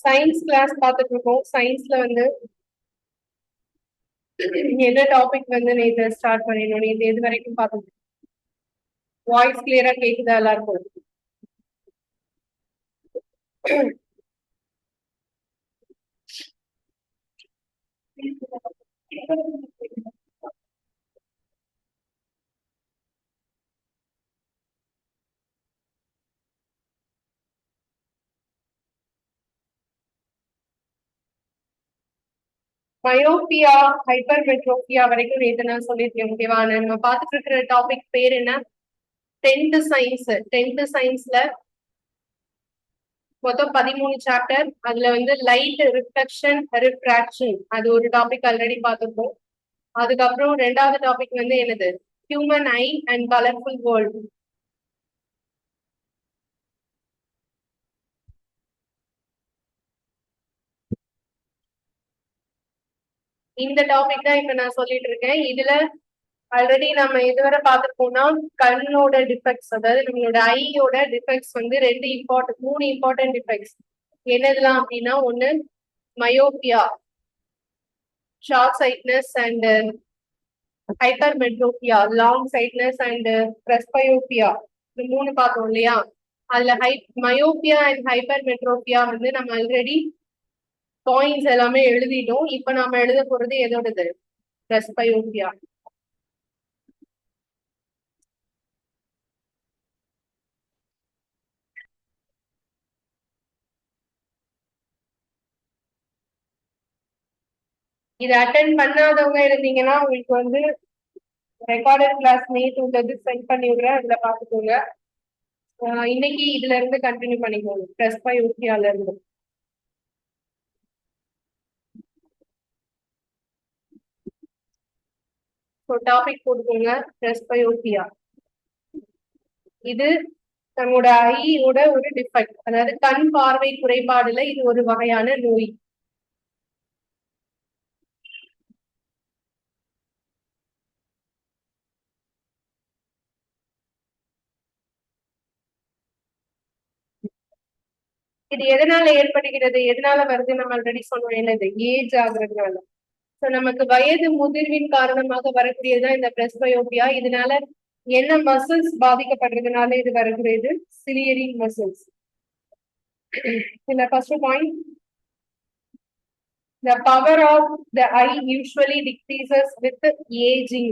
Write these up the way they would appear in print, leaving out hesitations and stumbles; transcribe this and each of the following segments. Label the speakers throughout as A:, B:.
A: Science class பார்த்துட்டு இருக்கோம். சயின்ஸ்ல வந்து என்ன டாபிக் வந்து நேற்று ஸ்டார்ட் பண்ணிடணும். நேற்று எது வரைக்கும் பார்த்துட்டு வாய்ஸ் கிளியரா கேக்குதா எல்லாருக்கும்? மயோபியா ஹைப்பர்மெட்ரோபியா வரைக்கும் நேற்று நான் சொல்லியிருக்கேன். ஓகேவா? நம்ம பார்த்துட்டு இருக்கிற டாபிக் பேர் என்ன? 10th science. 10th சயின்ஸ்ல மொத்தம் 13 சாப்டர். அதுல வந்து லைட் ரிஃப்ளெக்ஷன் ரிஃப்ராக்ஷன் அது ஒரு டாபிக் ஆல்ரெடி பார்த்துருக்கோம். அதுக்கப்புறம் ரெண்டாவது டாபிக் வந்து என்னது? Human I and colourful world. இந்த டாபிக் தான் இப்ப நான் சொல்லிட்டு இருக்கேன். இதுல ஆல்ரெடி நம்ம இதுவரை பார்த்துருக்கோம்னா கண்ணோட டிஃபெக்ட்ஸ், அதாவது நம்மளோட ஐயோட டிஃபெக்ட்ஸ் வந்து மூணு இம்பார்ட்டன்ட் டிஃபெக்ட்ஸ். என்னதுலாம் அப்படின்னா, ஒண்ணு myopia, short sightedness and hypermetropia, long sightedness and presbyopia. இந்த மூணு பார்த்தோம் இல்லையா? அதுல மயோபியா அண்ட் ஹைப்பர்மெட்ரோபியா வந்து நம்ம ஆல்ரெடி பாயிண்ட்ஸ் எல்லாமே எழுதிட்டோம். இப்ப நாம எழுத போறது எதோடது? பிரஸ்பயோபியா. இது அட்டென்ட் பண்ணாதவங்க இருந்தீங்கன்னா உங்களுக்கு வந்து ரெக்கார்டட் கிளாஸ் நேற்று உள்ளது சென்ட் பண்ணி விடுறேன், அதுல பாத்துக்கோங்க. இன்னைக்கு இதுல இருந்து கண்டினியூ பண்ணிக்கோங்க, பிரஸ்பயோபியால இருந்து. டாபிக் போட்டுக்கோங்க, பிரஸ்பயோபியா. இது நம்மளோட ஐயோட ஒரு டிஃபெக்ட், அதாவது கண் பார்வை குறைபாடுல இது ஒரு வகையான நோய். இது எதனால ஏற்படுகிறது, எதனால வருது? நம்ம ஆல்ரெடி சொன்னோம், என்னது? ஏஜ் ஆகுறதுனால. சோ நமக்கு வயது முதிர்வின் காரணமாக வரக்கூடியதுதான் இந்த பிரஸ்பயோபியா. இதனால என்ன மசில்ஸ் பாதிக்கப்படுறதுனால இது வருகிறது? சிலியரிங் muscles. The first point, the power of the eye usually decreases with aging.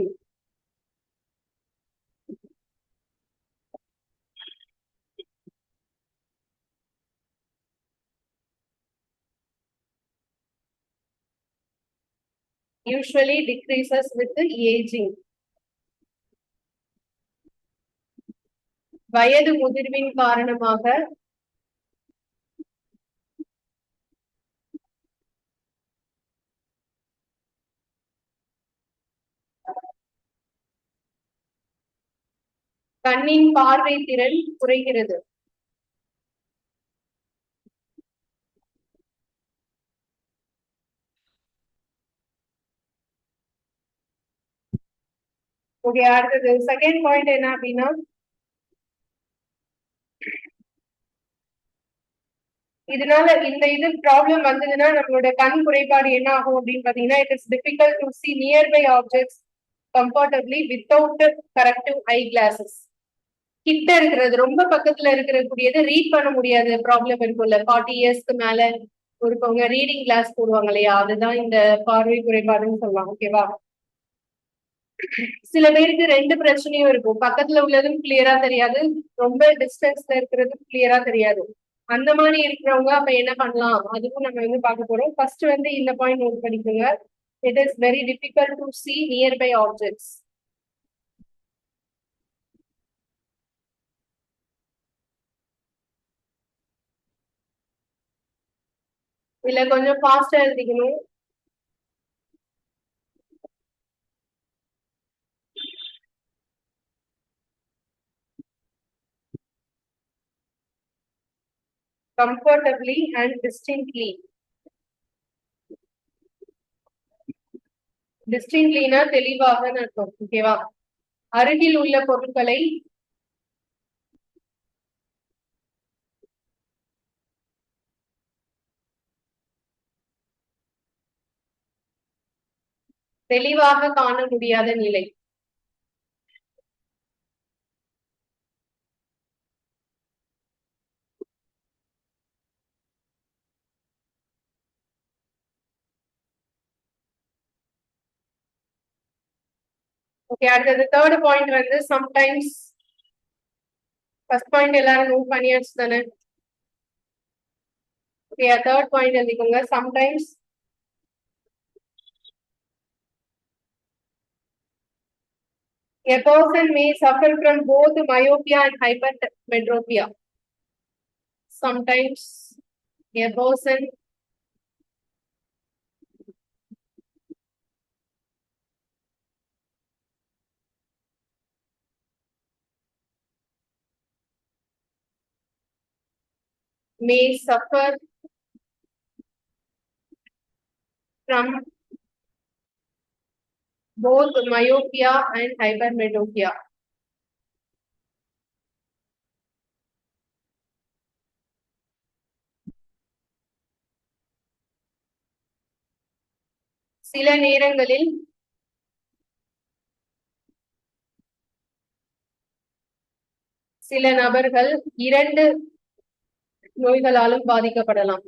A: Usually decreases with aging. வயது முதிர்வின் காரணமாக கண்ணின் பார்வை திறன் குறைகிறது. ஓகே, அடுத்தது செகண்ட் பாயிண்ட் என்ன அப்படின்னா, இதனால இந்த இது ப்ராப்ளம் வந்ததுன்னா நம்மளோட கண் குறைபாடு என்ன ஆகும் அப்படின்னு பாத்தீங்கன்னா, it is difficult to C nearby objects comfortably without corrective I classes. கிட்ட இருக்கிறது, ரொம்ப பக்கத்துல இருக்கக்கூடியது ரீட் பண்ண முடியாது ப்ராப்ளம் இருக்கும்ல. 40 இயர்ஸ்க்கு மேல ஒருத்தவங்க ரீடிங் கிளாஸ் போடுவாங்க இல்லையா, அதுதான் இந்த பார்வை குறைபாடுன்னு சொல்லலாம். ஓகேவா? சில பேருக்கு ரெண்டு பிரச்சனையும் இருக்கும், பக்கத்துல உள்ளதும் கிளியரா தெரியாது, ரொம்ப டிஸ்டன்ஸ்ல இருக்கிறதும் கிளியரா தெரியாது. அந்த மாதிரி இருக்கிறவங்க அப்ப என்ன பண்ணலாம், அதுக்கும் நம்ம வந்து பார்க்க போறோம். ஃபர்ஸ்ட் வந்து இந்த பாயிண்ட் நோட் பண்ணிக்கோங்க, it is very difficult to see nearby objects. இல்ல கொஞ்சம் ஃபாஸ்டா எழுதிக்கணும். Comfortably and distinctly. டிஸ்டிங்க்லினா தெளிவாக அர்த்தம். ஓகேவா? அருகில் உள்ள பொருட்களை தெளிவாக காண முடியாத நிலை. ஓகே, அடுத்தது தேர்ட் பாயிண்ட் வந்து சம்டைம்ஸ். ஃபர்ஸ்ட் பாயிண்ட் எல்லாரும் நோட் பண்ணியாச்சு தானே? ஓகே, தேர்ட் பாயிண்ட் எழுதிக்கோங்க. Sometimes a person may suffer from both myopia and hypermetropia. Sometimes a person may suffer from both myopia and hypermetropia. சில நேரங்களில் சில நபர்கள் இரண்டு நோய்களாலும் பாதிக்கப்படலாம்.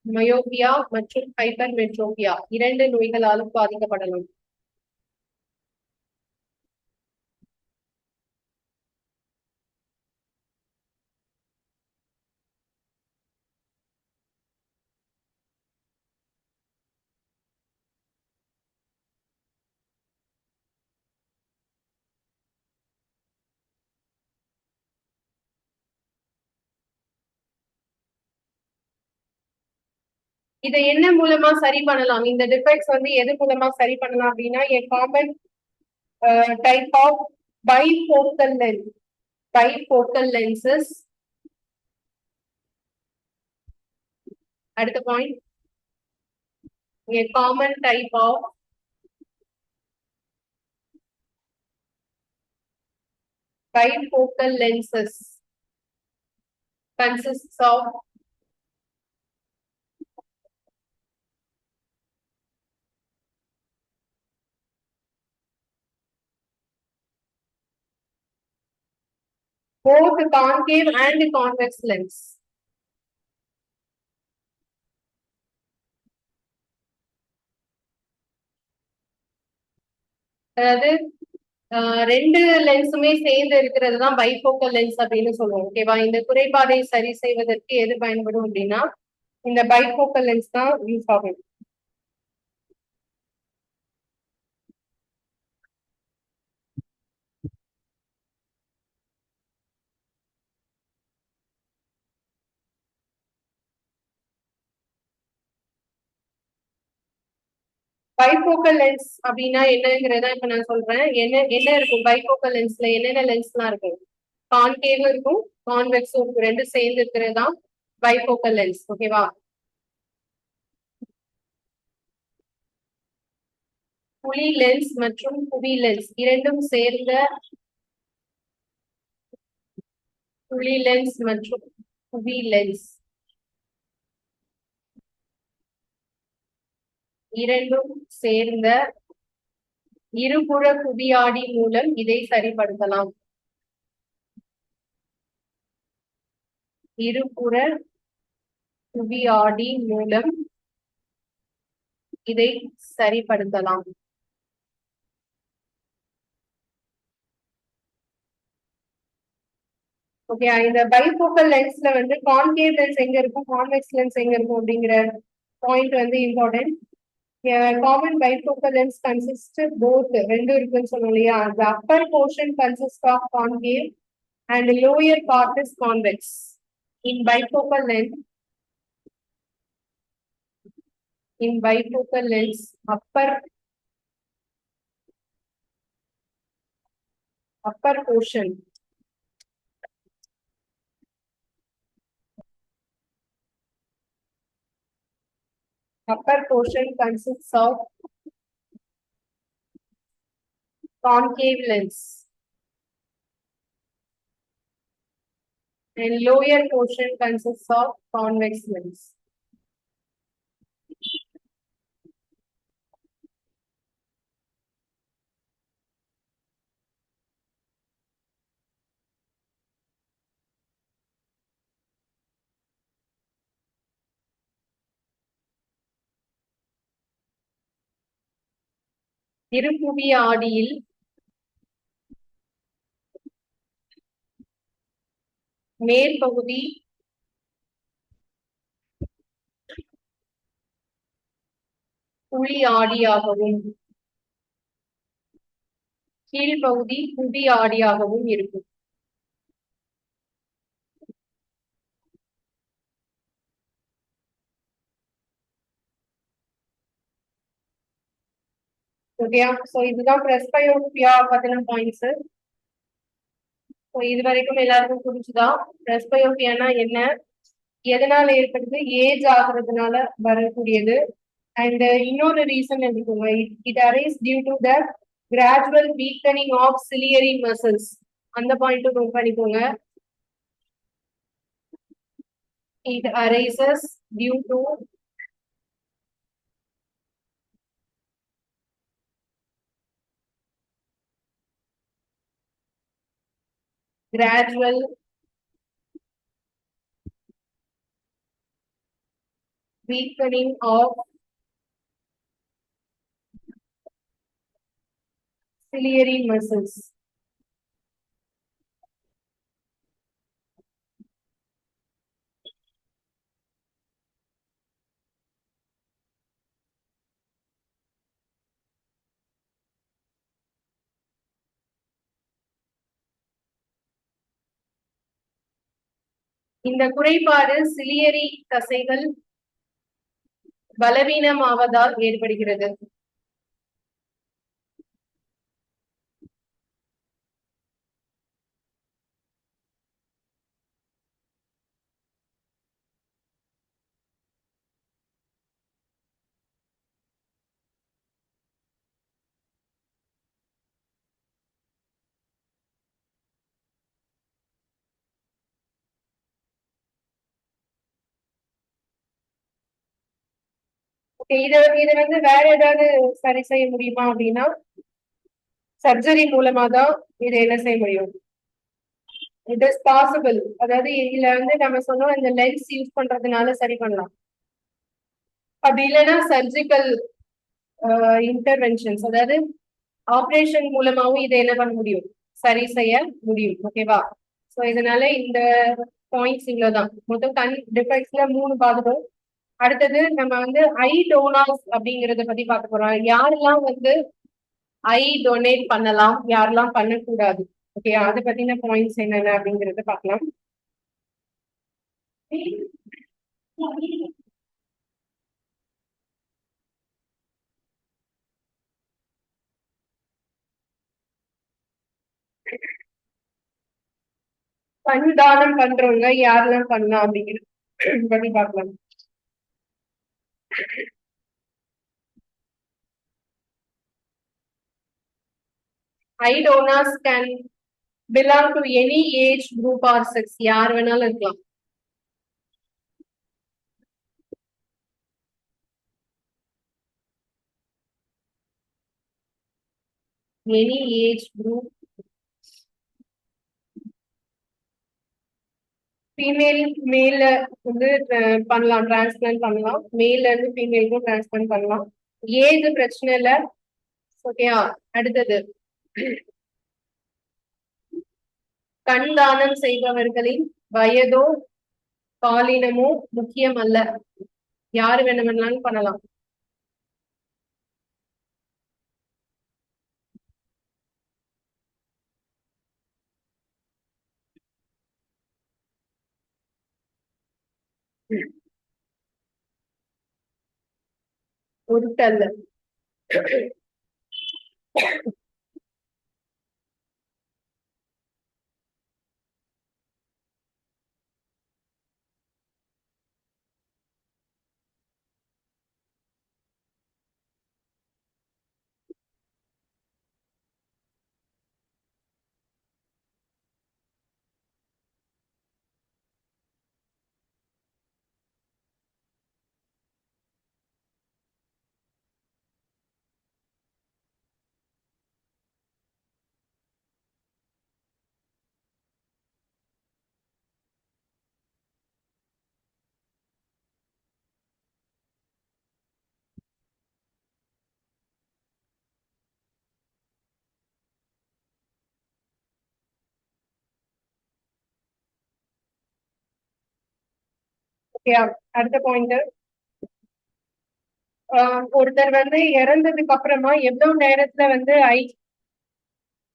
A: மயோபியா மற்றும் ஹைப்பர்மெட்ரோபியா இரண்டு நோய்களாலும் பாதிக்கப்படலாம். இதை என்ன மூலமா சரி பண்ணலாம்? இந்த டிஃபெக்ட்ஸ் வந்து எது மூலமா சரி பண்ணலாம் அப்படின்னா, a common type of bifocal lenses. அடுத்த point, a common type of bifocal lenses consists of both concave and convex lens. அதாவது ரெண்டு லென்ஸுமே சேர்ந்து இருக்கிறது தான் பைஃபோக்கல் லென்ஸ் அப்படின்னு சொல்லுவோம். ஓகேவா? இந்த குறைபாடை சரி செய்வதற்கு எது பயன்படும் அப்படின்னா இந்த பைஃபோக்கல் லென்ஸ் தான் யூஸ் ஆகும். பைஃபோக்கல் லென்ஸ் அப்படின்னா என்னங்கிறத இப்ப நான் சொல்றேன். என்ன இருக்கும் பைஃபோக்கல் லென்ஸ்ல? என்னென்ன லென்ஸ்லாம் இருக்கும்? கான்கேவும் இருக்கும், கான்வெக்ஸும் இருக்கும். ரெண்டு சேர்ந்து இருக்கிறது தான் பைஃபோக்கல் லென்ஸ். ஓகேவா? குழி லென்ஸ் மற்றும் குவி லென்ஸ் இரண்டும் சேர்ந்த குழி லென்ஸ் மற்றும் குவி லென்ஸ் இரண்டும் சேர்ந்த இருபுற குவியாடி மூலம் இதை சரிப்படுத்தலாம். இருபுற குவியாடி மூலம் இதை சரிப்படுத்தலாம். ஓகே, இந்த பைஃபோக்கல் லென்ஸ்ல வந்து கான்கேவ் லென்ஸ் எங்க இருக்கும், கான்வெக்ஸ் லென்ஸ் எங்க இருக்கும் அப்படிங்கிற பாயிண்ட் வந்து important. Common bifocal lens consist both ரெண்டும் இருக்குன்னு சொன்னோம் இல்லையா? the upper portion consists of concave and lower part is convex. In bifocal lens, upper portion consists of concave lens and lower portion consists of convex lens. இருபுவி ஆடியில் மேற்பகுதி புவி ஆடியாகவும் கீழ்ப்பகுதி புவி ஆடியாகவும் இருக்கும். ஓகேயா? So இதுதான் பிரஸ்பயோபியா பத்தின பாயிண்ட்ஸ். இது வரைக்கும் எல்லாருக்கும் புரிஞ்சுதா? பிரஸ்பயோபியானா என்ன, எதனால ஏற்படுது, ஏஜ் ஆகுறதுனால வரக்கூடியது. அண்ட் இன்னொரு ரீசன் எடுத்துக்கோங்க, it arise due to the gradual weakening of ciliary muscles. அந்த பாயிண்ட் நோட் பண்ணிக்கோங்க. It arises due to gradual weakening of ciliary muscles. இந்த குறைபாடு சிலியரி தசைகள் பலவீனமாவதால் ஏற்படுகிறது. இது வந்து வேற ஏதாவது சரி செய்ய முடியுமா அப்படின்னா, சர்ஜரி மூலமா தான் இதை என்ன செய்ய முடியும். It is possible. அதாவது இதுல வந்து நம்ம சொன்னோம், இந்த லென்ஸ் யூஸ் பண்றதுனால சரி பண்ணலாம். அப்படி இல்லைன்னா சர்ஜிக்கல் இன்டர்வென்ஷன்ஸ், அதாவது ஆப்ரேஷன் மூலமாவும் இதை என்ன பண்ண முடியும், சரி செய்ய முடியும். ஓகேவா? சோ இதனால இந்த பாயிண்ட்ஸ் இவ்வளவுதான். மொத்தம் கண் டிஃபெக்ட்ஸ்ல 3 பார்த்துட்டோம். அடுத்தது நம்ம வந்து ஐ டோனாஸ் அப்படிங்கறத பத்தி பார்க்க போறோம். யாரெல்லாம் வந்து ஐ டொனேட் பண்ணலாம், யாரெல்லாம் பண்ணக்கூடாது. ஓகே, அதை பத்தின பாயிண்ட்ஸ் என்னென்ன அப்படிங்கறத பார்க்கலாம். கண் தானம் பண்றவங்க யாரெல்லாம் பண்ணலாம் அப்படிங்கிறது பத்தி பார்க்கலாம். Eye donors can belong to any age group or sex. யார் வேணாலும் இருக்கலாம். Any age group. ஃபீமேல் மேல வந்து பண்ணலாம், டிரான்ஸ்பிளான்ட் பண்ணலாம். மேல இருந்து ஃபீமேலுக்கும் டிரான்ஸ்பிளான்ட் பண்ணலாம். ஏஜ் பிரச்சனை இல்லை. ஓகேயா? அடுத்தது, கண் தானம் செய்பவர்களின் வயதோ பாலினமோ முக்கியம் அல்ல, யாரு வேணும்னாலும் பண்ணலாம். உருட்டல்ல. ஓகே, அடுத்த பாயிண்ட். ஒருத்தர் வந்து இறந்ததுக்கு அப்புறமா எவ்வளவு நேரத்துல வந்து ஐ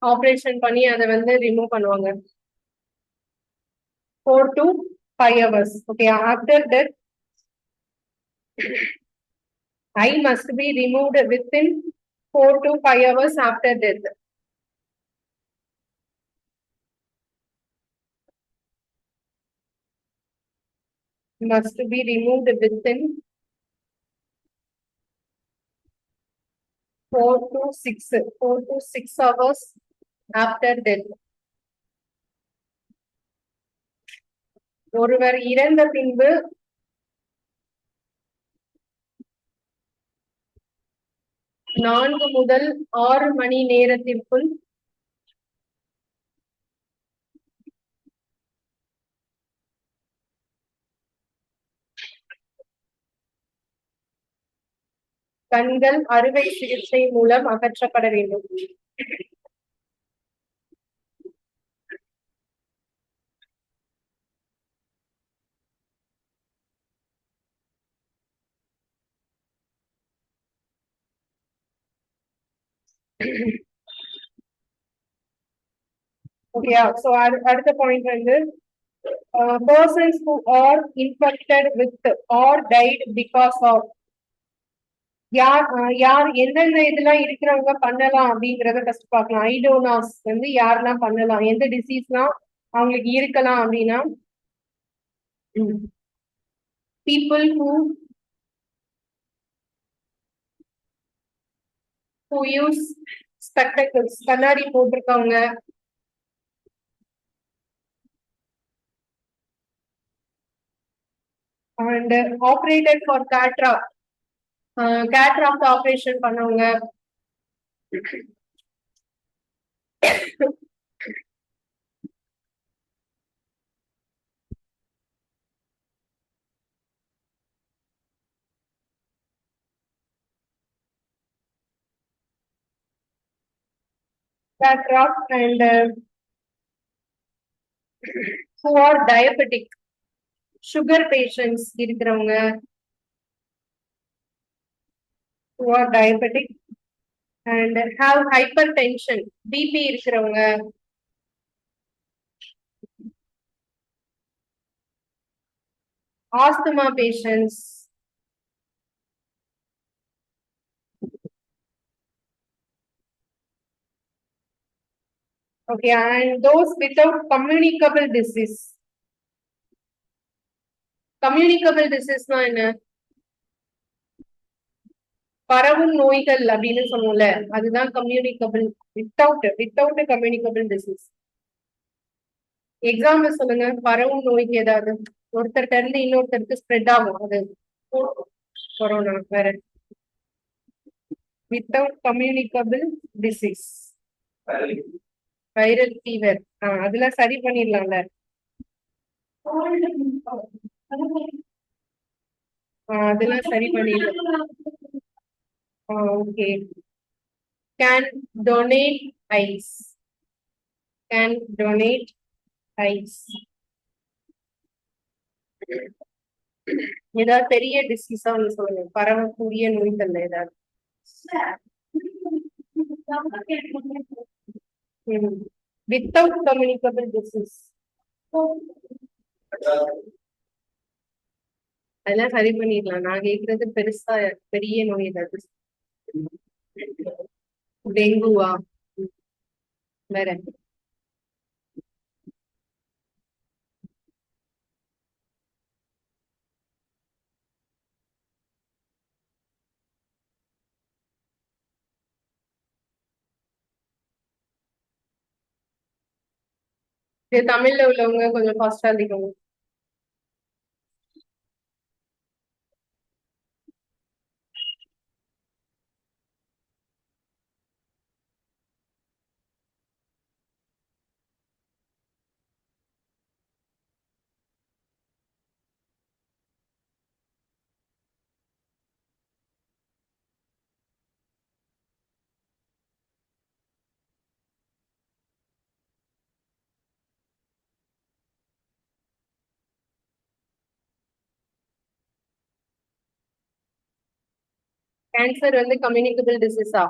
A: ஆபரேஷன் பண்ணி அதை வந்து ரிமூவ் பண்ணுவாங்க? 4 to 5 hours. Okay, after that eye must be removed within 4 to 5 hours after death. Must be removed within 4 to 6 hours after death. ஒருவர் இறந்த பின்பு 4 முதல் 6 மணி நேரத்திற்குள் கண்கள் அறுவை சிகிச்சை மூலம் அகற்றப்பட வேண்டும். Okay, so அடுத்த பாயிண்ட் வந்து persons who are infected with or died because of, யார் எந்தெந்த இதெல்லாம் இருக்கிறவங்க பண்ணலாம் அப்படிங்கறத ஃபர்ஸ்ட் பார்க்கலாம். ஐடோனாஸ் வந்து யாரெல்லாம் பண்ணலாம், எந்த டிசீஸ்லாம் அவங்களுக்கு இருக்கலாம் அப்படின்னா, people who use spectacles, கண்ணாடி போட்டிருக்கவங்க, and operated for cataract, cataract operation பண்ணவங்க, cataract, and who are diabetic, sugar patients இருக்கிறவங்க, who are diabetic and have hypertension, BP இருக்கிறவங்க, asthma patients, okay, and those without communicable disease. Communicable டிசீஸ்னா என்ன? பரவும் நோய்கள் அப்படின்னு சொல்லுவோம்ல, அதுதான் communicable. Without communicable disease. Example சொல்லுங்க, பரவும் நோய்க்கு ஏதாவது ஒருத்தர்கிட்ட இருந்து இன்னொருத்தருக்கு ஸ்ப்ரெட் ஆகும், அது கொரோனா. வேற without communicable disease, viral fever, அதெல்லாம் சரி பண்ணிடலாம்ல. அதெல்லாம் சரி பண்ணிடலாம். Okay, can donate eyes, can donate eyes. ஏதாவது பெரிய டிசீஸா ஒண்ணு சொல்லுங்க, பரவக்கூடிய நோய்கள் ஏதாவது. வித்தவுட் கம்யூனிகபிள் டிசீஸ், அதெல்லாம் சரி பண்ணிடலாம். நான் கேக்குறது பெருசா பெரிய நோய் ஏதாவது. டெங்குவா? வேற இது தமிழ்ல உள்ளவங்க கொஞ்சம் ஃபாஸ்டா எழுதிக்கோங்க. கேன்சர் வந்து கம்யூனிகபிள் டிசீஸா?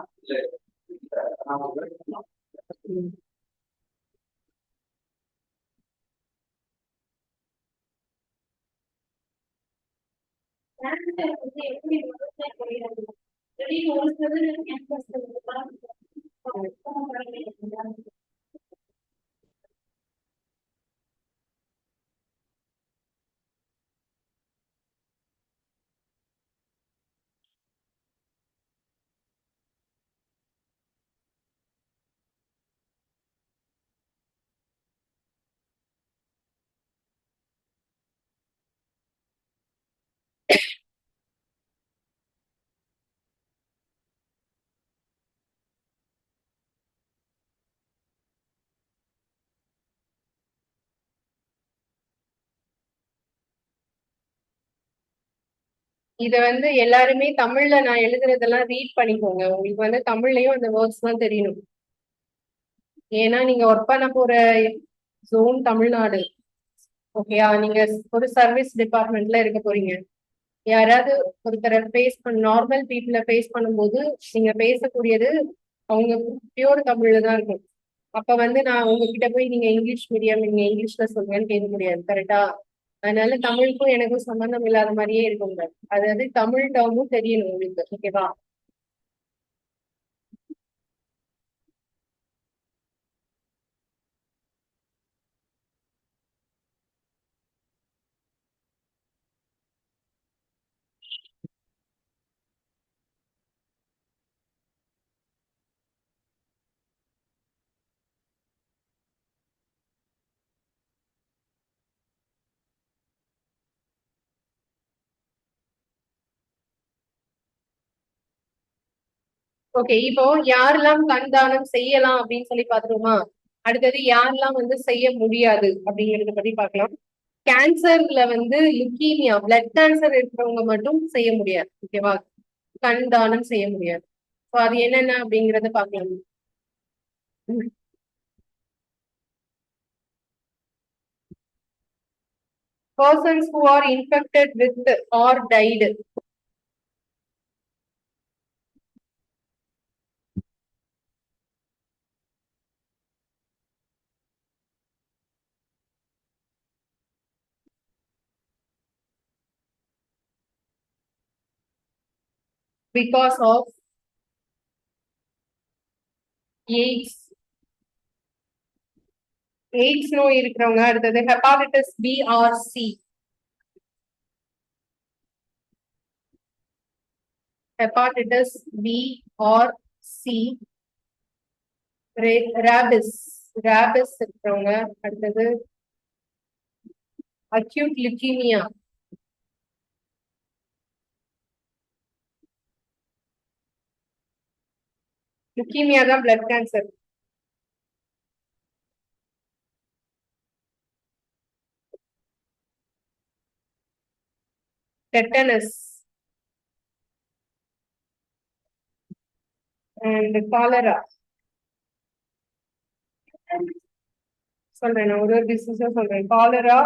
A: இத வந்து எல்லாருமே தமிழ்ல நான் எழுதுறதெல்லாம் ரீட் பண்ணிக்கோங்க. உங்களுக்கு வந்து தமிழ்லயும் அந்த வேர்ட்ஸ் தான் தெரியணும். ஏன்னா நீங்க ஒர்க் பண்ண போற ஜோன் தமிழ்நாடு. ஓகேயா? நீங்க ஒரு சர்வீஸ் டிபார்ட்மெண்ட்ல இருக்க போறீங்க. யாராவது ஒருத்தரை ஃபேஸ் பண்ண நார்மல் பீப்புளை ஃபேஸ் பண்ணும்போது நீங்க பேசக்கூடியது அவங்க பியூர் தமிழ்ல தான் இருக்கும். அப்ப வந்து நான் உங்ககிட்ட போய் நீங்க இங்கிலீஷ் மீடியம், நீங்க இங்கிலீஷ்ல சொல்லுங்கன்னு கேட்க முடியாது. கரெக்டா? அதனால தமிழுக்கும் எனக்கும் சம்பந்தம் இல்லாத மாதிரியே இருக்குங்க. அதாவது தமிழ் டேர்மும் தெரியணும் உங்களுக்கு. ஓகேவா? ஓகே, இப்போ யாரெல்லாம் கண் தானம் செய்யலாம் அப்படின்னு சொல்லி பாத்துருவோமா? அடுத்தது யாரெல்லாம் வந்து செய்ய முடியாது அப்படிங்கறத பத்தி பார்க்கலாம். கேன்சர்ல வந்து லுக்கீமியா, பிளட் கேன்சர் இருக்கிறவங்க மட்டும் செய்ய முடியாது. ஓகேவா? கண் தானம் செய்ய முடியாது. அது என்னென்ன அப்படிங்கறத பார்க்கலாம். Persons who are infected with or died. Because of AIDS. AIDS நோய் இருக்கிறவங்க. அடுத்தது hepatitis B or C. Hepatitis B or C. Rabies rabies இருக்கிறவங்க. அடுத்தது அக்யூட் லுக்கீமியா. லுக்கீமியா தான் blood cancer. Tetanus and cholera. சொல்றேன், நான் ஒரு டிசீஸா சொல்றேன். காலரா,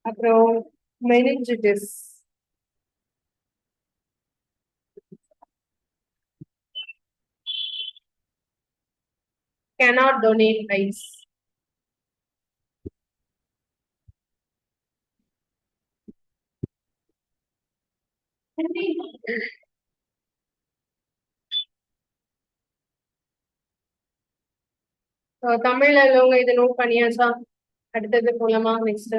A: அப்புறம் மெனிஞ்சிட்டிஸ். cannot donate eyes. தமிழ்ல உள்ளவங்க இதை நோட் பண்ணியாச்சா? அடுத்தது போலாமா? நெக்ஸ்ட்.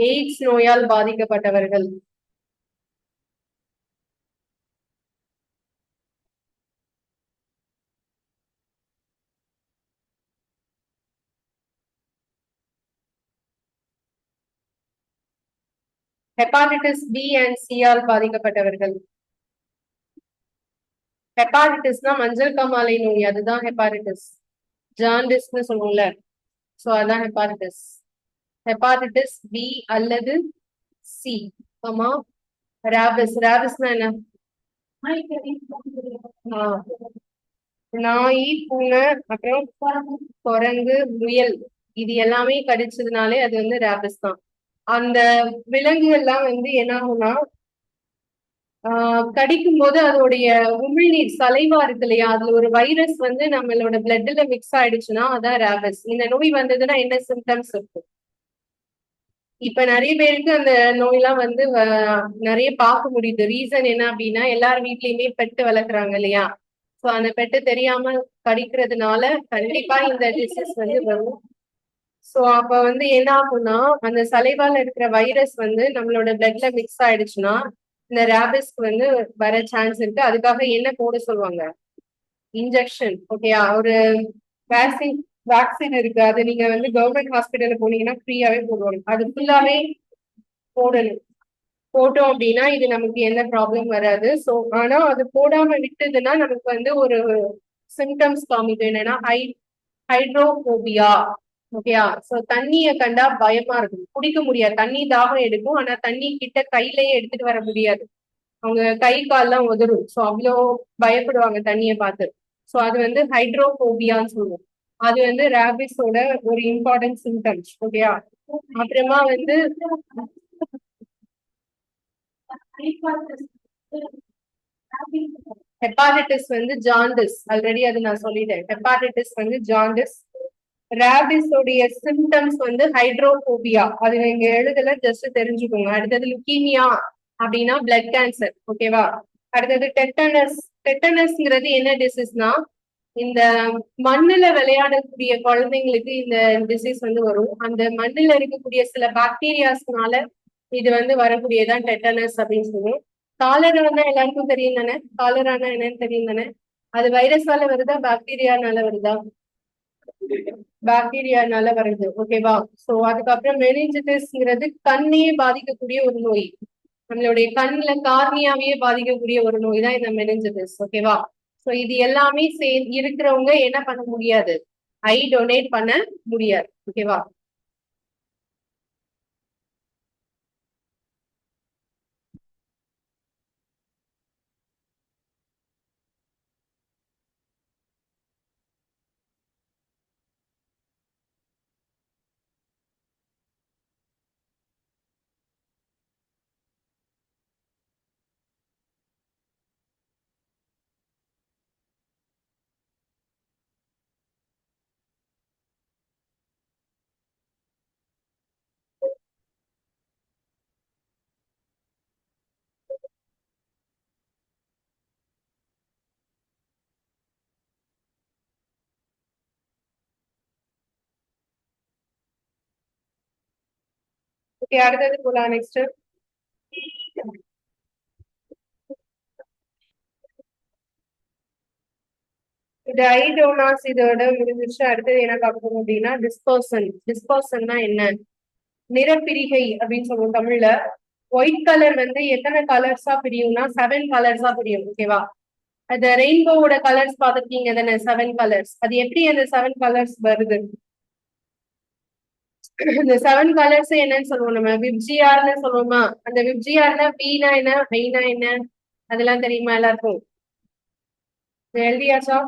A: எய்ட்ஸ் நோயால் பாதிக்கப்பட்டவர்கள். ஹெப்பாட்டிட்டிஸ் பி அண்ட் சி ஆல் பாதிக்கப்பட்டவர்கள். ஹெப்பாட்டிட்டிஸ்னா மஞ்சள் காமாலை நோய், அதுதான் ஹெப்பாட்டிட்டிஸ். ஜாண்டிஸ்னு சொல்லுவோம்ல, சோ அதான் ஹெப்பாட்டிட்டிஸ். ஹெப்பாட்டிட்டிஸ் பி அல்லது சி. ஆமா. ராபிஸ். ராபிஸ்னா என்ன? நாய், பூனை, அப்புறம் குரங்கு, முயல், இது எல்லாமே கடிச்சதுனாலே அது வந்து ரேபிஸ் தான். அந்த விலங்குகள்லாம் வந்து என்ன ஆகும்னா கடிக்கும் போது அதோடைய உமிழ்நீர் சலைவா இருக்கு இல்லையா, அதுல ஒரு வைரஸ் வந்து நம்மளோட பிளட்ல மிக்ஸ் ஆயிடுச்சுன்னா அதான் ரேபிஸ். இந்த நோய் வந்ததுன்னா என்ன சிம்டம்ஸ் இருக்கும்? இப்ப நிறைய பேருக்கு அந்த நோயெல்லாம் வந்து நிறைய பார்க்க முடியுது. ரீசன் என்ன அப்படின்னா எல்லார் வீட்லயுமே பெட்டு வளர்க்குறாங்க இல்லையா, சோ அந்த பெட்டு தெரியாம கடிக்கிறதுனால கண்டிப்பா இந்த டிசீஸ் வந்து வரும். சோ அப்ப வந்து என்ன ஆகும்னா அந்த சலைவால இருக்கிற வைரஸ் வந்து நம்மளோட பிளட்ல மிக்ஸ் ஆயிடுச்சுன்னா இந்த ரேபிஸ்க்கு வந்து வர சான்ஸ் இருக்கு. அதுக்காக என்ன போட சொல்லுவாங்க? இன்ஜெக்ஷன். ஓகேயா? ஒரு வேக்சின் வேக்சின் இருக்கு. அது நீங்க வந்து கவர்மெண்ட் ஹாஸ்பிட்டல்ல போனீங்கன்னா ஃப்ரீயாவே போடுவாங்க. அது ஃபுல்லாவே போடணும். போட்டோம் அப்படின்னா இது நமக்கு எந்த ப்ராப்ளம் வராது. சோ ஆனா அது போடாம விட்டதுன்னா நமக்கு வந்து ஒரு சிம்டம்ஸ் காமிக்கும். என்னன்னா ஹைட்ரோபோபியா. ஓகேயா? சோ தண்ணிய கண்டா பயமா இருக்கும், குடிக்க முடியாது. தண்ணி தாகம் எடுக்கும், ஆனா தண்ணி கிட்ட கையிலேயே எடுத்துட்டு வர முடியாது. அவங்க கை கால்லாம் உதறும். சோ அவ்வளோ பயப்படுவாங்க தண்ணியை பார்த்து. சோ அது வந்து ஹைட்ரோபோபியான்னு சொல்லுவோம். அது வந்து ரேபிஸோட ஒரு இம்பார்ட்டன்ட் சிம்டம்ஸ். ஓகேயா? அப்புறமா வந்து ஹெப்பாட்டிஸ் வந்து ஜாண்டிஸ். ஆல்ரெடி அது நான் சொல்லிட்டேன். ஹெப்பாட்டிஸ் வந்து ஜாண்டிஸ். ரேபிஸோடைய சிம்டம்ஸ் வந்து ஹைட்ரோபோபியா. அது நீங்க எழுதல, ஜஸ்ட் தெரிஞ்சுக்கோங்க. அடுத்தது லுக்கீமியா அப்படின்னா பிளட் கேன்சர். ஓகேவா? அடுத்தது டெட்டனஸ். டெட்டனஸ்ங்கிறது என்ன டிசீஸ்னா இந்த மண்ணுல விளையாடக்கூடிய குழந்தைங்களுக்கு இந்த டிசீஸ் வந்து வரும். அந்த மண்ணுல இருக்கக்கூடிய சில பாக்டீரியாஸ்னால இது வந்து வரக்கூடியதான் டெட்டனஸ் அப்படின்னு சொல்லுவோம். காலரானா எல்லாருக்கும் தெரியும் தானே? காலரானா என்னன்னு தெரியும் தானே? அது வைரஸால வருதா பாக்டீரியானால வருதா? பாக்டீரியானால வருது. ஓகேவா? சோ அதுக்கப்புறம் மெனிஞ்சிட்டிஸ்ங்கிறது கண்ணையே பாதிக்கக்கூடிய ஒரு நோய். நம்மளுடைய கண்ணுல கார்னியாவையே பாதிக்கக்கூடிய ஒரு நோய் தான் இந்த மெனிஞ்சிட்டிஸ். ஓகேவா? சோ இது எல்லாமே இருக்கிறவங்க என்ன பண்ண முடியாது? ஐ டொனேட் பண்ண முடியாது. ஓகேவா? ஓகே, அடுத்தது போலாம். நெக்ஸ்ட் இது ஐடோனாஸ் இதோட முடிஞ்சிருச்சு. அடுத்தது என்ன பார்க்கணும் அப்படின்னா டிஸ்பர்சன். டிஸ்பர்சன்னா என்ன? நிறப்பிரிகை அப்படின்னு சொல்லுவோம் தமிழ்ல. ஒயிட் கலர் வந்து எத்தனை கலர்ஸா பிரியும்னா 7 கலர்ஸா பிரியும். ஓகேவா? அந்த ரெயின்போவோட கலர்ஸ் பார்த்துருக்கீங்க தானே? 7 கலர்ஸ். அது எப்படி அந்த 7 கலர்ஸ் வருது? இந்த 7 கலர்ஸ் என்னன்னு சொல்லுவோம் நம்ம? விப்ஜிஆர்னு சொல்லுவோமா? அந்த விப்ஜிஆர்னா பீனா என்ன, ஐனா என்ன, அதெல்லாம் தெரியுமா எல்லாருக்கும்? எழுதியாச்சா?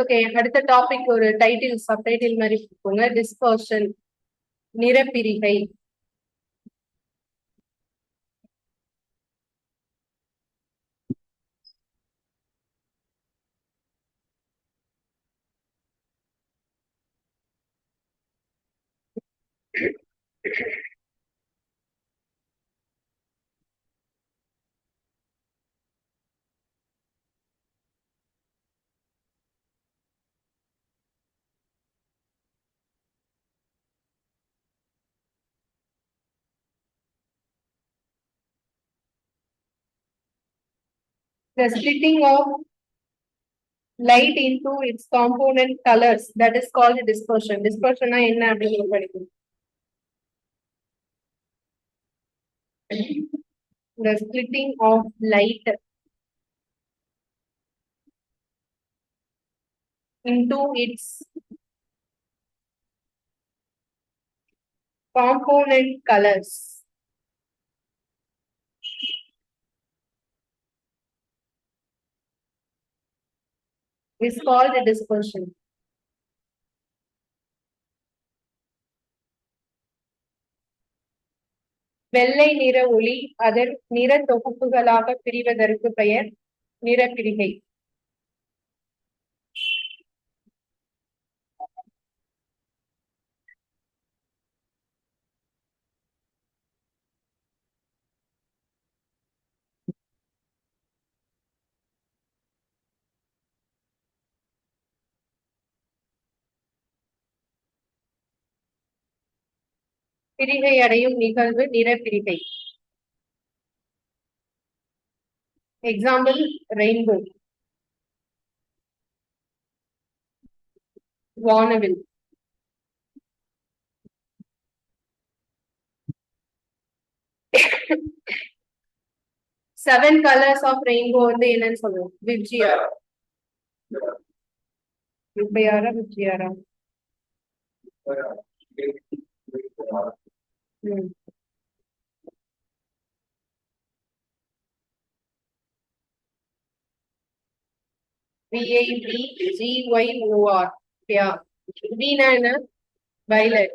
A: ஓகே, அடுத்த டாபிக் ஒரு டைட்டில் சப்டைட்டில் மாதிரி போங்க. Dispersion, Nirappirigai. The splitting of light into its component colors, that is called dispersion. Dispersion na enna அப்படிங்கறது படிக்கணும். The splitting of light into its component colors is called dispersion. வெள்ளை நிற ஒளி அதன் நிற தொகுப்புகளாக பிரிவதற்கு பெயர் நிறப்பிரிகை. பிரிகை அடையும் நிகழ்வு நிறப்பிரிகை. எக்ஸாம்பிள் ரெயின்போ, வானவில். செவன் கலர்ஸ் ஆஃப் ரெயின்போ வந்து என்னன்னு சொல்லுவோம்? விப்ஜிஆர். விப்ஜிஆரா விப்ஜிஆரா? VIBGYOR. யா. வீனா என்ன? வயலட்.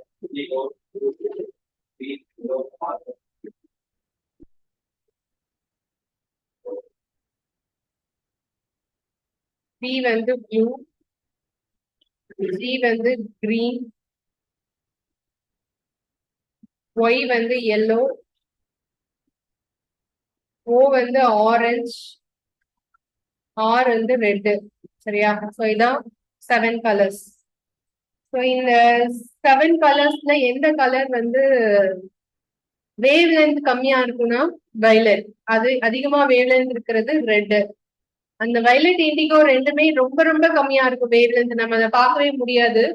A: B வந்து ப்ளூ, G வந்து கிரீன், Y வந்து yellow, O வந்து ஆரஞ்ச், R வந்து ரெட். சரியா? சோ இதான் செவன் கலர்ஸ். சோ இந்த செவன் கலர்ஸ்ல எந்த கலர் வந்து வேவ் லென்த் கம்மியா இருக்கும்னா வயலட். அது அதிகமா வேவ் லென்த் இருக்கிறது ரெட். அந்த வயலட் இண்டிகோ ரெண்டுமே ரொம்ப ரொம்ப கம்மியா இருக்கும் வேவ் லென்த், நம்ம அதை பார்க்கவே முடியாது.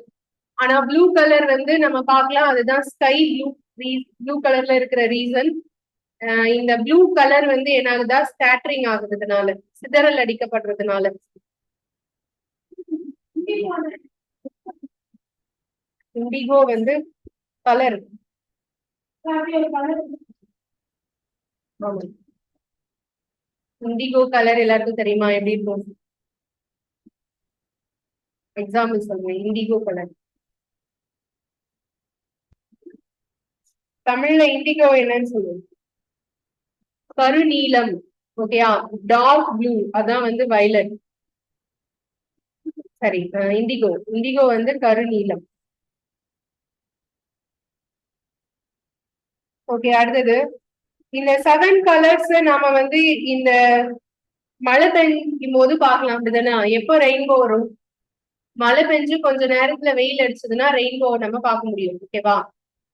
A: ஆனா ப்ளூ கலர் வந்து நம்ம பார்க்கலாம், அதுதான் ஸ்கை ப்ளூ. ப்ளூ கலர்ல இருக்கிற ரீசன் இந்த ப்ளூ கலர் வந்து என்ன ஆகுதா? ஸ்கேட்டரிங் ஆகுறதுனால, சிதறல் அடிக்கப்படுறதுனால. இண்டிகோ வந்து கலர். இண்டிகோ கலர் எல்லாருக்கும் தெரியுமா? எப்படி இருக்கும்? எக்ஸாம்பிள் சொல்றேன். இண்டிகோ கலர் தமிழ்ல இண்டிகோ என்னன்னு சொல்லுவோம்? கருநீலம். ஓகேயா? டார்க் ப்ளூ அதான் வந்து வயலட். சரி, இண்டிகோ. இண்டிகோ வந்து கருநீலம். ஓகே, அடுத்தது இந்த செவன் கலர்ஸ் நாம வந்து இந்த மழை பெய்யும் போது பார்க்கலாம், அப்படிதானே? எப்போ ரெயின்போ வரும்? மழை பெஞ்சு கொஞ்ச நேரத்துல வெயில் அடிச்சதுன்னா ரெயின்போ நம்ம பார்க்க முடியும். ஓகேவா?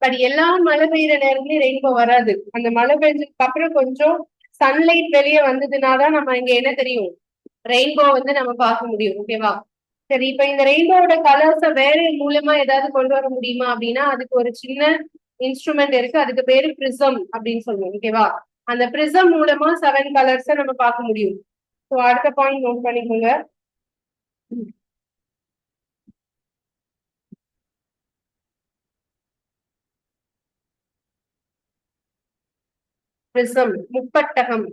A: பட் எல்லா மழை பெய்யுற நேரத்துலயும் ரெயின்போ வராது. அந்த மழை பெஞ்சதுக்கு அப்புறம் கொஞ்சம் சன்லைட் வெளியே வந்ததுனாதான் நம்ம இங்க என்ன தெரியும்? ரெயின்போ வந்து நம்ம பார்க்க முடியும். ஓகேவா? சரி, இப்ப இந்த ரெயின்போட கலர்ஸ வேற மூலமா ஏதாவது கொண்டு வர முடியுமா அப்படின்னா அதுக்கு ஒரு சின்ன இன்ஸ்ட்ருமெண்ட் இருக்கு, அதுக்கு பேரு பிரிசம் அப்படின்னு சொல்லுவோம். ஓகேவா? அந்த பிரிசம் மூலமா செவன் கலர்ஸ நம்ம பார்க்க முடியும். ஸோ அடுத்த பாயிண்ட் நோட் பண்ணிக்கோங்க. பிரிசம், முப்பட்டகம்.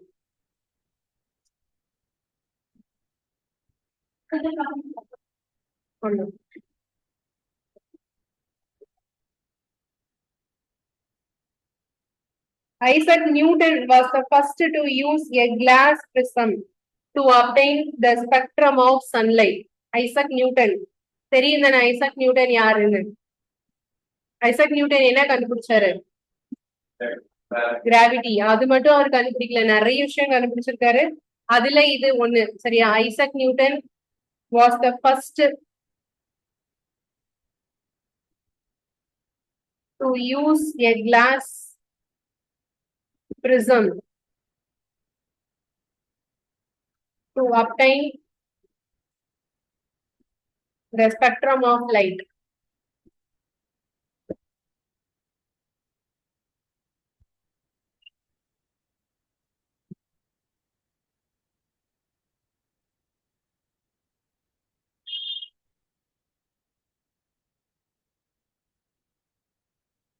A: Isaac Newton was the first to use a glass prism to obtain the spectrum of sunlight. Isaac Newton. தெரியும் தானே ஐசக் நியூட்டன் யாருன்னு? ஐசக் நியூட்டன் என்ன கண்டுபிடிச்சாரு? கிராவிட்டி. அது மட்டும் அவர் கண்டுபிடிக்கல, நிறைய விஷயம் கண்டுபிடிச்சிருக்காரு. அதுல இது ஒண்ணு. சரியா? Isaac Newton was the first to use a glass prism to obtain the spectrum of light.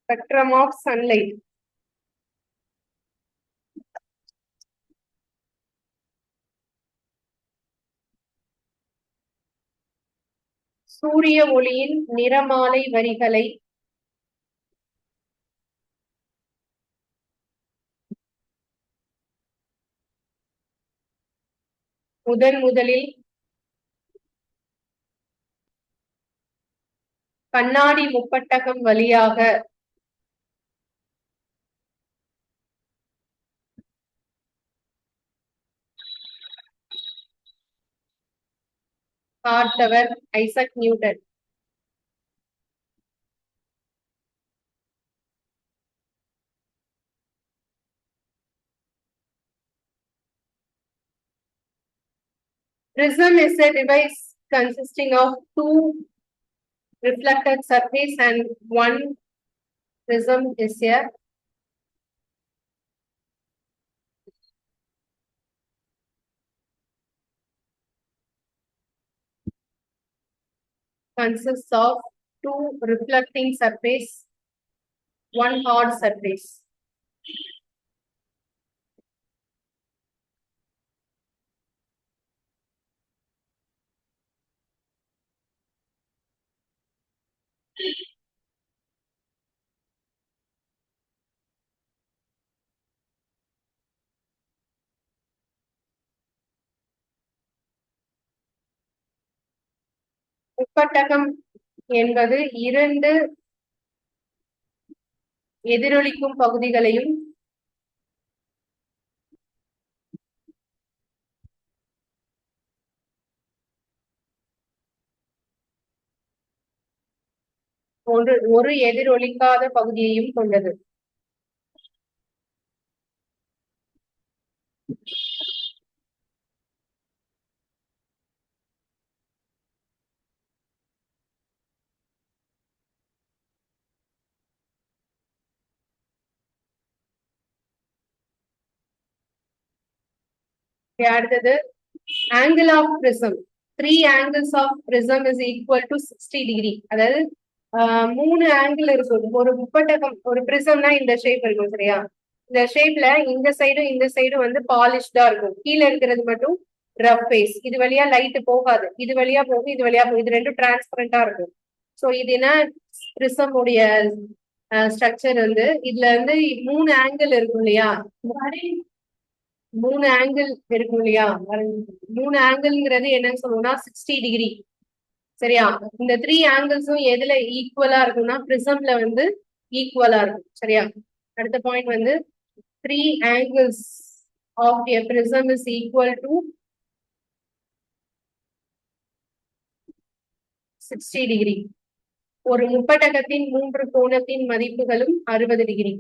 A: Spectrum of sunlight. சூரிய ஒளியின் நிறமாலை வரிகளை முதலில் கண்ணாடி முப்பட்டகம் வழியாக பார்த்தவர் Isaac Newton. Prism is a device consisting of two reflected surface and one prism is a consists of two reflecting surface, one hard surface. முப்பட்டகம் என்பது இரண்டு எதிரொலிக்கும் பகுதிகளையும் ஒரு எதிரொலிக்காத பகுதியையும் கொண்டது. அடுத்தது angle of prism. Three angles of prism is equal to 60 degree. அதாவது மூணு ஆங்கிள் இருக்கும். ஒரு முப்பட்டகம் ஒரு பிரிசம்னா இந்த ஷேப் இருக்கும் சரியா? இந்த ஷேப்ல இந்த சைடும் வந்து பாலிஷ்டா இருக்கும். கீழே இருக்கிறது மட்டும் ரஃப் ஃபேஸ். இது வழியா லைட் போகாது. இது வழியா போகும், இது வழியா போகும். இது ரெண்டும் டிரான்ஸ்பரண்டா இருக்கும். ஸோ இது என்ன பிரிசம் உடைய ஸ்ட்ரக்சர் வந்து இதுல வந்து மூணு ஆங்கிள் இருக்கும் இல்லையா? மூணு ஆங்கிள் இருக்கும் இல்லையா? மூணு ஆங்கிள்ங்கிறது என்னன்னு சொல்லுவோம்னா 60 டிகிரி சரியா? இந்த த்ரீ ஆங்கிள்ஸும் எதுல ஈக்குவலா இருக்கும்னா பிரிசம்ல வந்து ஈக்குவலா இருக்கும் சரியா? அடுத்த பாயிண்ட் வந்து three angles of a prism is equal to 60 degree. ஒரு முப்பட்டகத்தின் மூன்று கோணத்தின் மதிப்புகளும் 60 டிகிரி.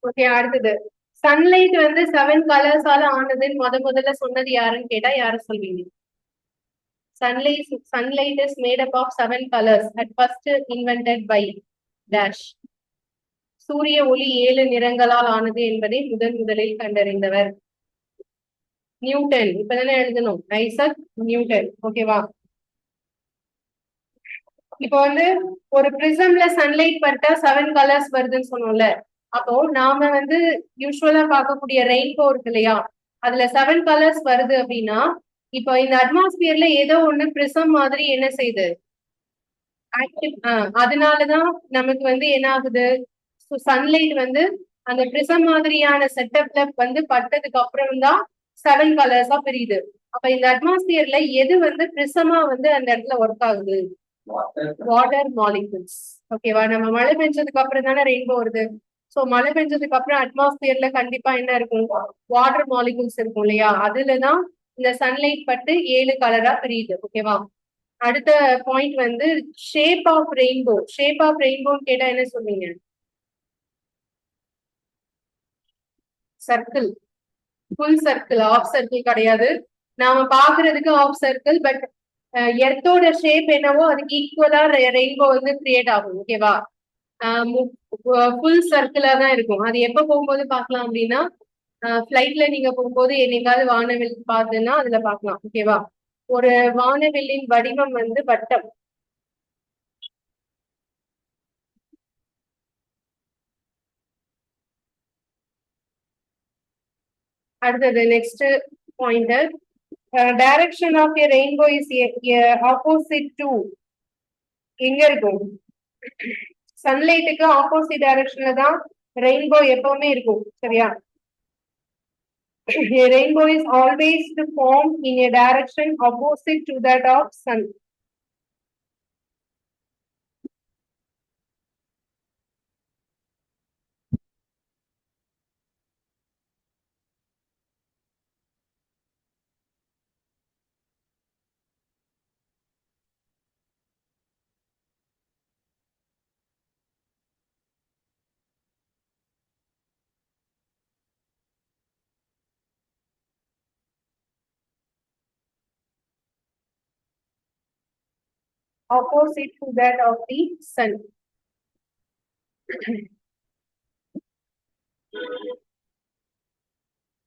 A: ஓகே, அடுத்தது சன்லைட் வந்து 7 கலர்ஸால ஆனதுன்னு முதல்ல சொன்னது யாருன்னு கேட்டா யாரு சொல்வீங்க? Sunlight is made up of 7 colors at first invented by dash. சூரிய ஒளி 7 நிறங்களால் ஆனது என்பதை முதலில் கண்டறிந்தவர் நியூட்டன். இப்பதானே எழுதணும், ஐசக் நியூட்டன். ஓகேவா? இப்போ வந்து ஒரு பிரிசம்ல சன்லைட் பட்டா 7 கலர்ஸ் வருதுன்னு சொன்னோம்ல. அப்போ நாம வந்து யூஸ்வலா பார்க்கக்கூடிய ரெயின்போ இருக்கு இல்லையா, அதுல 7 கலர்ஸ் வருது அப்படின்னா, இப்போ இந்த அட்மாஸ்பியர்ல ஏதோ ஒண்ணு பிரிசம் மாதிரி என்ன செய்யுது, ஆக்டிவ். அதனாலதான் நமக்கு வந்து என்ன ஆகுது, சன்லைட் வந்து அந்த பிரிசம் மாதிரியான செட்டப்ல வந்து பட்டதுக்கு அப்புறம் தான் 7 கலர்ஸா பிரியுது. அப்ப இந்த அட்மாஸ்பியர்ல எது வந்து பிரிசமா வந்து அந்த இடத்துல ஒர்க் ஆகுது, வாட்டர் மாலிகுல்ஸ். ஓகேவா, நம்ம மழை பெஞ்சதுக்கு அப்புறம் தானே ரெயின்போ வருது. சோ மழை பெஞ்சதுக்கு அப்புறம் அட்மாஸ்பியர்ல கண்டிப்பா என்ன இருக்கும், வாட்டர் மாலிகுல்ஸ் இருக்கும் இல்லையா, அதுலதான் இந்த சன்லைட் பட்டு 7 கலரா பிரியுது. ஓகேவா, அடுத்த பாயிண்ட் வந்து shape of rainbow. Shape of ரெயின்போன்னு கேட்டா என்ன சொல்வீங்க? Circle. Full circle, half circle கிடையாது. நாம பாக்குறதுக்கு ஆஃப் சர்க்கிள், பட் எர்த்தோட ஷேப் என்னவோ அதுக்கு ஈக்குவலா ரெயின்போ வந்து கிரியேட் ஆகும். ஓகேவா, ஃபுல் சர்க்கிளா தான் இருக்கும். அது எப்ப போகும்போது பார்க்கலாம் அப்படின்னா, ஃபிளைட்ல நீங்க போகும்போது என்னைக்காவது வானவில் பார்த்துன்னா அதுல பார்க்கலாம். ஓகேவா, ஒரு வானவில்லின் வடிவம் வந்து வட்டம். அடுத்தது next pointer, direction of a rainbow is opposite to. எங்க இருக்கும், சன்லைட்டுக்கு ஆப்போசிட் டைரக்ஷன்ல தான் ரெயின்போ எப்பவுமே இருக்கும். சரியா, a rainbow is always to form in a direction opposite to that of sun. Opposite to that of the sun.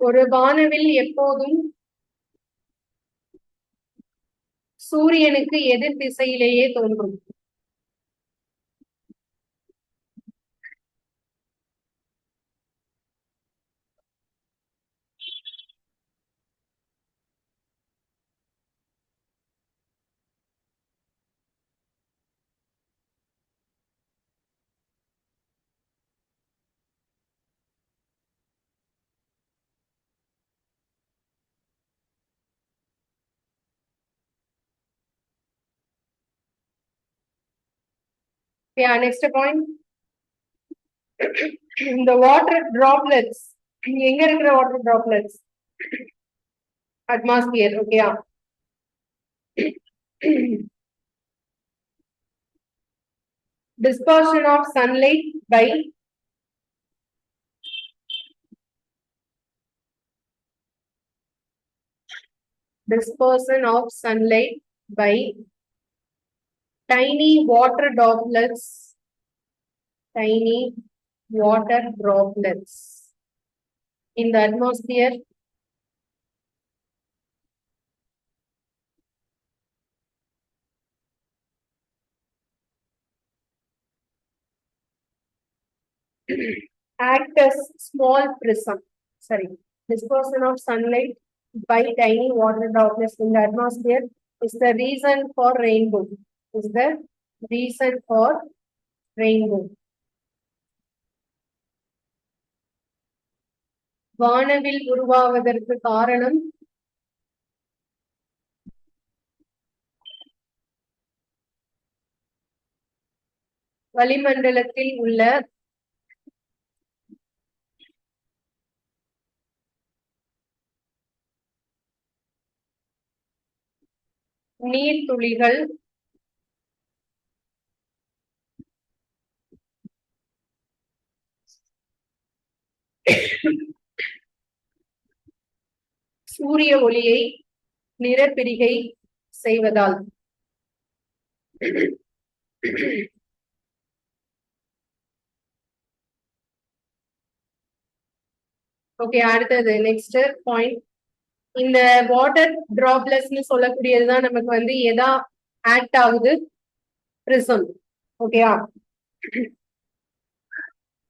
A: ஒரு வானவில் எப்போதும் சூரியனுக்கு எதிர் திசையிலேயே தோன்றும். Yeah, next point. The water droplets. எங்க இருக்கிற water droplets? Atmosphere. Okay. Dispersion of sunlight by tiny water droplets. Tiny water droplets in the atmosphere act as small prism. Sorry, dispersion of sunlight by tiny water droplets in the atmosphere is the reason for rainbow. Is the reason for rainbow. வானவில் உருவாவதற்கு காரணம் வளிமண்டலத்தில் உள்ள நீர்த்துளிகள் சூரிய ஒளியை நிறப்பிரிகை செய்வதால். Okay, அடுத்தது next point. இந்த வாட்டர் டிராப்லெட்ஸ்னு சொல்லக்கூடியதுதான் நமக்கு வந்து எதா ஆக்ட் ஆகுது, prism. Okay.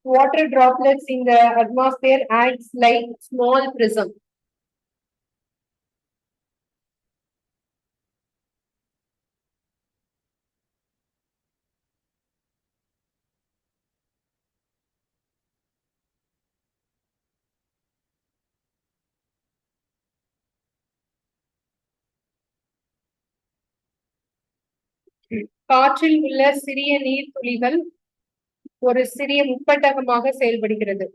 A: Water droplets in the atmosphere acts like small prism. காற்றில் உள்ள சிறிய நீர்த்துளிகள் ஒரு சிறிய முப்பட்டகமாக செயல்படுகிறது.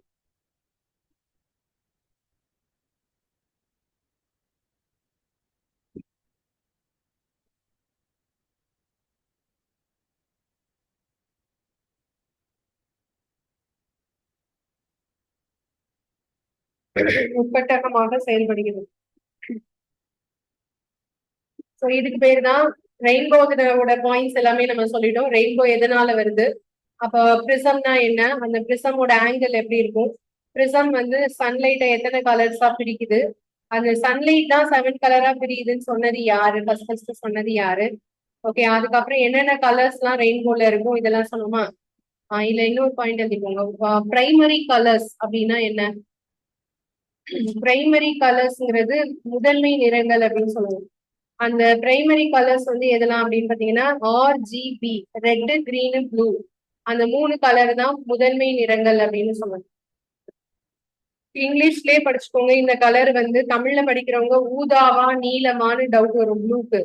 A: முப்பட்டகமாக செயல்படுகிறது. சோ இதுக்கு பேர் தான் ரெயின்போவோட பாயிண்ட்ஸ் எல்லாமே நம்ம சொல்லிட்டோம். ரெயின்போ எதனால வருது, அப்ப பிரிசம்னா என்ன, அந்த பிரிசமோட ஆங்கிள் எப்படி இருக்கும், பிரிசம் வந்து சன்லைட்டை எத்தனை கலர்ஸா பிரிக்குது, அந்த சன்லைட் தான் 7 கலரா பிரியுதுன்னு சொன்னது யாரு, ஃபர்ஸ்ட் சொன்னது யாரு. ஓகே, அதுக்கப்புறம் என்னென்ன கலர்ஸ் எல்லாம் ரெயின்போல இருக்கும் இதெல்லாம் சொல்லுமா. இல்ல இன்னொரு பாயிண்ட் எழுதிக்கோங்க. பிரைமரி கலர்ஸ் அப்படின்னா என்ன, பிரைமரி கலர்ஸ்ங்கிறது முதன்மை நிறங்கள் அப்படின்னு சொல்லுவோம். அந்த பிரைமரி கலர்ஸ் வந்து எதெல்லாம் அப்படின்னு பாத்தீங்கன்னா RGB, ரெட், கிரீன், ப்ளூ, அந்த 3 கலர் தான் முதன்மை நிறங்கள் அப்படின்னு சொல்லுவாங்க. இங்கிலீஷ்லயே படிச்சுக்கோங்க. இந்த கலர் வந்து தமிழ்ல படிக்கிறவங்க ஊதாவா நீலமான்னு டவுட் வரும் ப்ளூக்கு.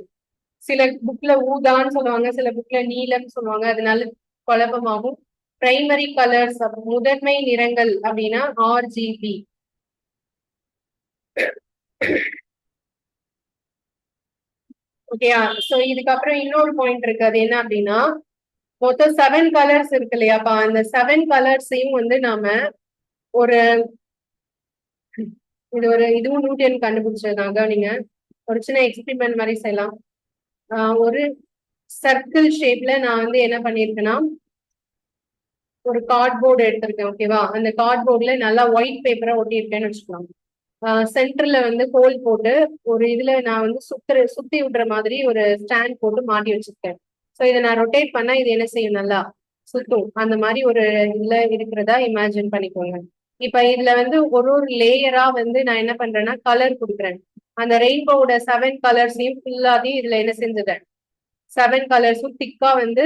A: சில புக்ல ஊதான்னு சொல்லுவாங்க, சில புக்ல நீலம் சொல்லுவாங்க, அதனால குழப்பமாகும். பிரைமரி கலர்ஸ் முதன்மை நிறங்கள் அப்படின்னா RGB. ஓகேயா, சோ இதுக்கப்புறம் இன்னொரு பாயிண்ட் இருக்கு, அது என்ன அப்படின்னா மொத்தம் 7 கலர்ஸ் இருக்கு இல்லையாப்பா, அந்த 7 கலர்ஸையும் வந்து நாம ஒரு இதுவும் நியூட்டன் கண்டுபிடிச்சதுனாங்க. நீங்க ஒரு சின்ன எக்ஸ்பிரிமெண்ட் மாதிரி செய்யலாம். ஒரு சர்க்கிள் ஷேப்ல நான் வந்து என்ன பண்ணிருக்கேன்னா ஒரு கார்ட்போர்டு எடுத்திருக்கேன். ஓகேவா, அந்த கார்ட்போர்ட்ல நல்லா ஒயிட் பேப்பரை ஒட்டியிருக்கேன்னு வச்சுக்கலாம். சென்டர்ல வந்து ஹோல் போட்டு ஒரு இதுல நான் வந்து சுத்தி விடுற மாதிரி ஒரு ஸ்டாண்ட் போட்டு மாட்டி வச்சிருக்கேன். ஸோ இதை நான் ரொட்டேட் பண்ணா இது என்ன செய்யும், நல்லா சுத்தும். அந்த மாதிரி ஒரு இதுல இருக்கிறதா இமேஜின் பண்ணிக்கோங்க. இப்ப இதுல வந்து ஒரு லேயரா வந்து நான் என்ன பண்றேன்னா கலர் கொடுக்குறேன். அந்த ரெயின்போவோட 7 கலர்ஸையும் ஃபுல்லாதையும் இதுல என்ன செஞ்சுட்டேன், 7 கலர்ஸும் திக்கா வந்து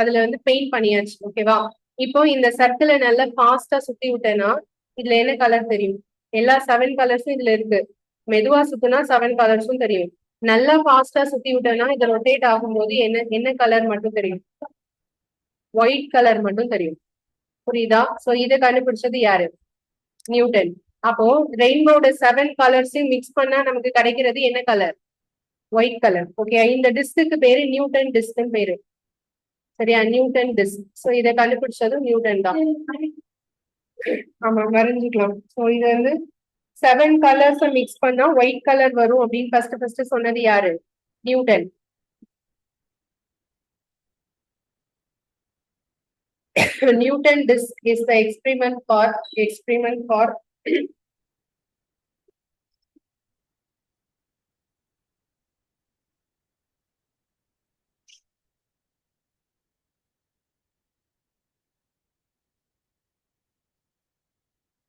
A: அதுல வந்து பெயிண்ட் பண்ணியாச்சு. ஓகேவா, இப்போ இந்த சர்க்கிளை நல்லா ஃபாஸ்டா சுத்தி விட்டேன்னா இதுல என்ன கலர் தெரியும், எல்லா 7 கலர்ஸும் இதுல இருக்கு. மெதுவா சுத்தினா 7 கலர்ஸும் தெரியும். நல்லா ஃபாஸ்டா சுத்தி விட்டேன்னா இது ரொட்டேட் ஆகும்போது என்ன என்ன கலர் மட்டும் தெரியும், ஒயிட் கலர் மட்டும் தெரியும். புரியுதா, சோ இதை கண்டுபிடிச்சது யாரு, நியூட்டன். அப்போ ரெயின்போட 7 கலர்ஸையும் மிக்ஸ் பண்ணா நமக்கு கிடைக்கிறது என்ன கலர், ஒயிட் கலர். ஓகே, இந்த டிஸ்க்கு பேரு நியூட்டன் டிஸ்க்னு பேரு. சரியா, நியூட்டன் டிஸ்க். சோ இதை கண்டுபிடிச்சதும் நியூட்டன் தான். ஆமா, வரைஞ்சுக்கலாம். சோ இது வந்து 7 கலர்ஸ் மிக்ஸ் பண்ணா ஒயிட் கலர் வரும் அப்படின்னு ஃபர்ஸ்ட் சொன்னது யாரு, Newton. Newton disk is the experiment for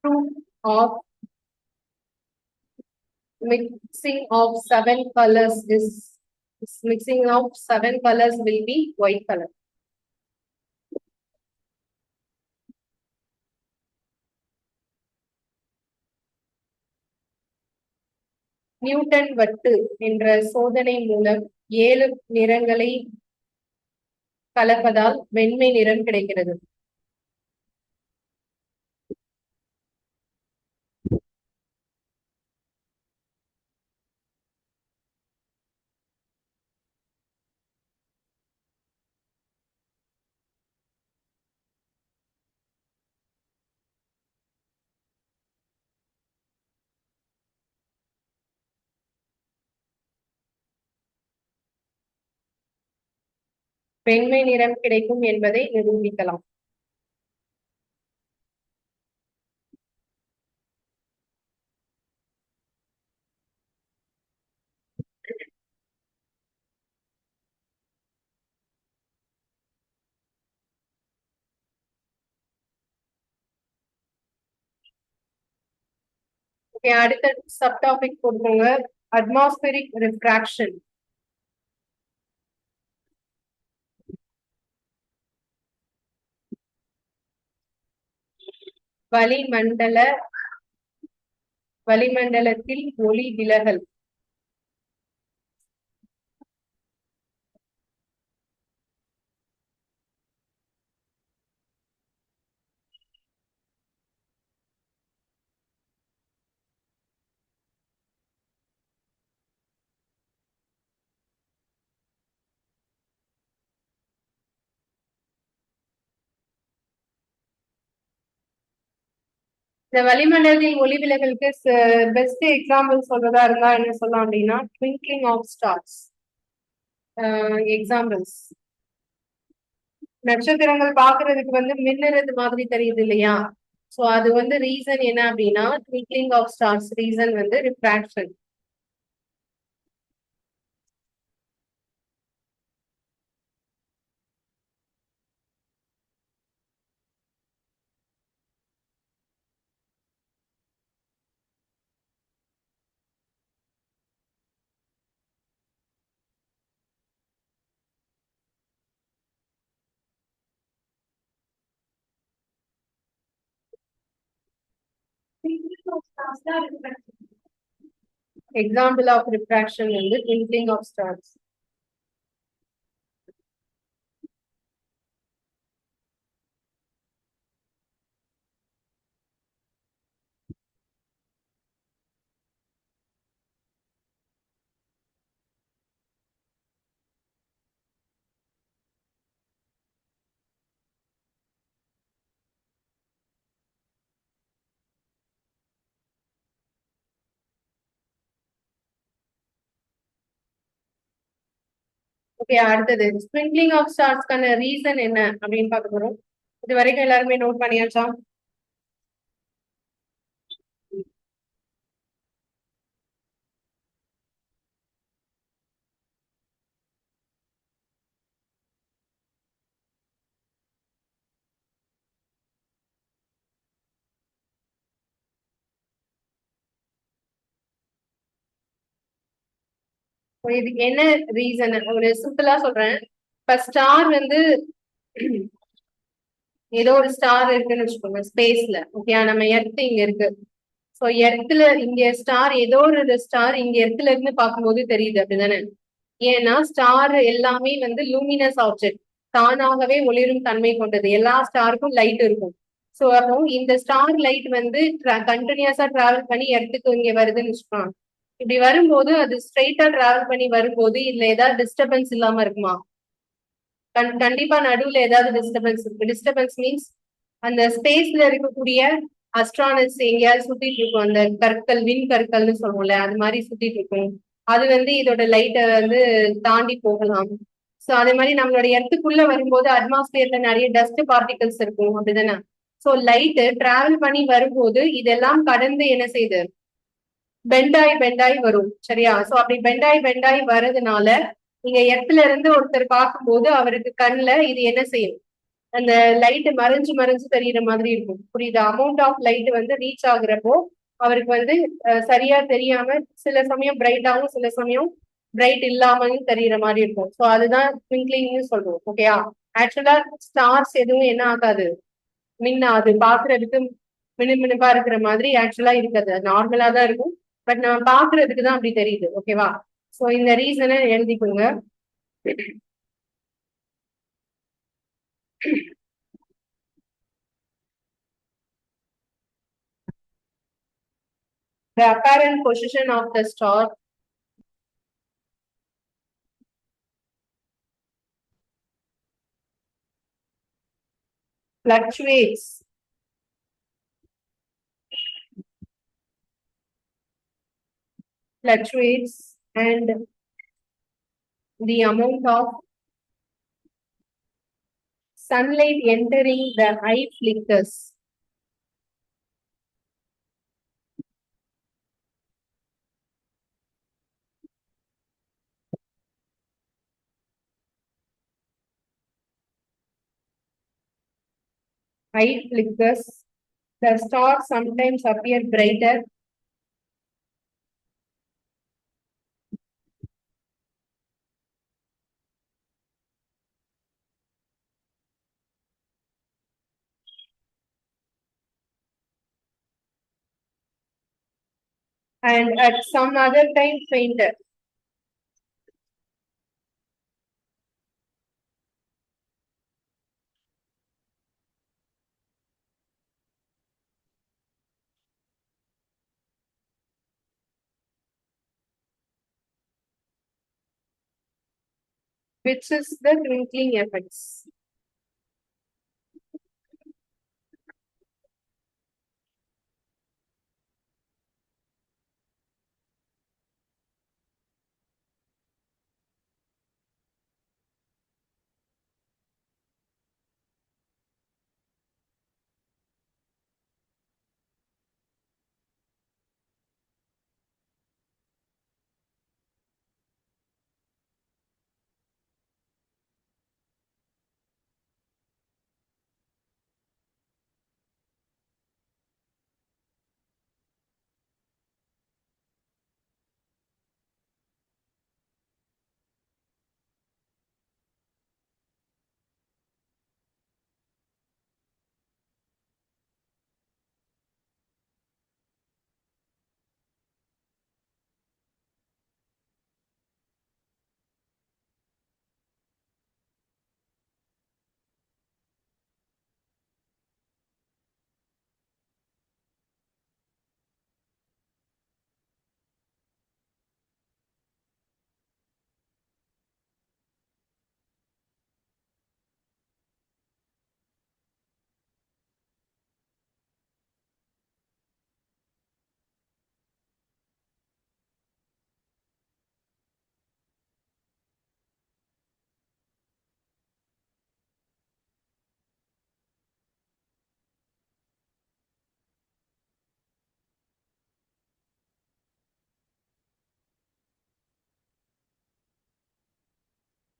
A: proof of mixing of 7 colors is mixing of 7 colors will be white color. Newton வட்டு என்ற சோதனை மூலம் 7 நிறங்களை கலப்பதால் வெண்மை நிறம் கிடைக்கிறது. வெண்மை நிறம் கிடைக்கும் என்பதை நிரூபிக்கலாம். ஓகே, அடுத்த சப் டாபிக் கொடுக்கோங்க. Atmospheric refraction. வளிமண்டலத்தில் ஒளி விலகல். இந்த வளிமண்டலத்தில் ஒளி விலகலுக்கு பெஸ்ட் எக்ஸாம்பிள் சொல்றதா இருந்தா என்ன சொல்லலாம் அப்படின்னா, ட்விங்க்லிங் ஆஃப் ஸ்டார்ஸ். எக்ஸாம்பிள்ஸ், நட்சத்திரங்கள் பாக்குறதுக்கு மின்னுறது மாதிரி தெரியுது இல்லையா? சோ அது ரீசன் என்ன அப்படின்னா, twinkling of stars. Reason refraction. Example of refraction in the twinkling of stars. Okay, அடுத்தது ஸ்ப்ரிங்க்லிங் ஆஃப் ஸ்டார்ஸ்க்கான ரீசன் என்ன அப்படின்னு பார்க்க போறோம். இது வரைக்கும் எல்லாருமே நோட் பண்ணியாச்சா? இதுக்கு என்ன ரீசன் ஒரு சிம்பிளா சொல்றேன். இப்ப ஸ்டார் ஏதோ ஒரு ஸ்டார் இருக்குன்னு வச்சுக்கோங்க ஸ்பேஸ்ல. ஓகே, நம்ம எர்த் இங்க இருக்கு. சோ எர்த்ல இங்க ஸ்டார், ஏதோ ஒரு ஸ்டார் இங்க எர்த்ல இருந்து பார்க்கும்போது தெரியுது, அப்படிதானே? ஏன்னா ஸ்டார் எல்லாமே லூமினஸ் ஆப்ஜெக்ட், தானாகவே ஒளிரும் தன்மை கொண்டது. எல்லா ஸ்டாருக்கும் லைட் இருக்கும். சோ அப்போ இந்த ஸ்டார் லைட் கண்டினியூஸா டிராவல் பண்ணி எர்த்துக்கு இங்க வருதுன்னு வச்சுக்கோங்க. இப்படி வரும்போது அது ஸ்ட்ரெயிட்டா டிராவல் பண்ணி வரும்போது இதுல ஏதாவது டிஸ்டர்பன்ஸ் இல்லாம இருக்குமா? கண்டிப்பா நடுவுல ஏதாவது டிஸ்டர்பன்ஸ் இருக்கு. டிஸ்டர்பன்ஸ் மீன்ஸ் அந்த ஸ்பேஸ்ல இருக்கக்கூடிய அஸ்ட்ரானட்ஸ் எங்கேயாவது சுத்திட்டு இருக்கும். அந்த கற்கள், விண் கற்கள்னு சொல்லுவோம்ல, அது மாதிரி சுத்திட்டு இருக்கும். அது இதோட லைட்டை தாண்டி போகலாம். சோ அதே மாதிரி நம்மளோட எர்த்துக்குள்ள வரும்போது அட்மாஸ்பியர்ல நிறைய டஸ்ட் பார்ட்டிகல்ஸ் இருக்கும், அப்படிதானே? சோ லைட் டிராவல் பண்ணி வரும்போது இதெல்லாம் கடந்து என்ன செய்யுது? பெண்டாய் வரும், சரியா? சோ அப்படி பெண்டாய் வர்றதுனால நீங்க எர்த்ல இருந்து ஒருத்தர் பார்க்கும்போது அவருக்கு கண்ணுல இது என்ன செய்யும்? அந்த லைட் மறைஞ்சு மறைஞ்சு தெரியுற மாதிரி இருக்கும். புரியுது? அமௌண்ட் ஆஃப் லைட் ரீச் ஆகுறப்போ அவருக்கு சரியா தெரியாம சில சமயம் பிரைட்டாகவும் சில சமயம் பிரைட் இல்லாமலும் தெரியற மாதிரி இருக்கும். ஸோ அதுதான் ட்விங்க்லிங்னு சொல்றோம். ஓகேயா? ஆக்சுவலா ஸ்டார்ஸ் எதுவும் என்ன ஆகாது, மின்னாது. பாக்குறதுக்கு மினுமினுப்பா இருக்கிற மாதிரி ஆக்சுவலா இருக்காது, நார்மலா தான் இருக்கும். பட் நம்ம பாக்குறதுக்கு தான் அப்படி தெரியுது. ஓகேவா? சோ இந்த ரீசனை எழுதிக்கோங்க. The apparent position of the star fluctuates and the amount of sunlight entering the eye flickers. Eye flickers. The stars sometimes appear brighter and at some other time fainted. Which is the twinkling effects.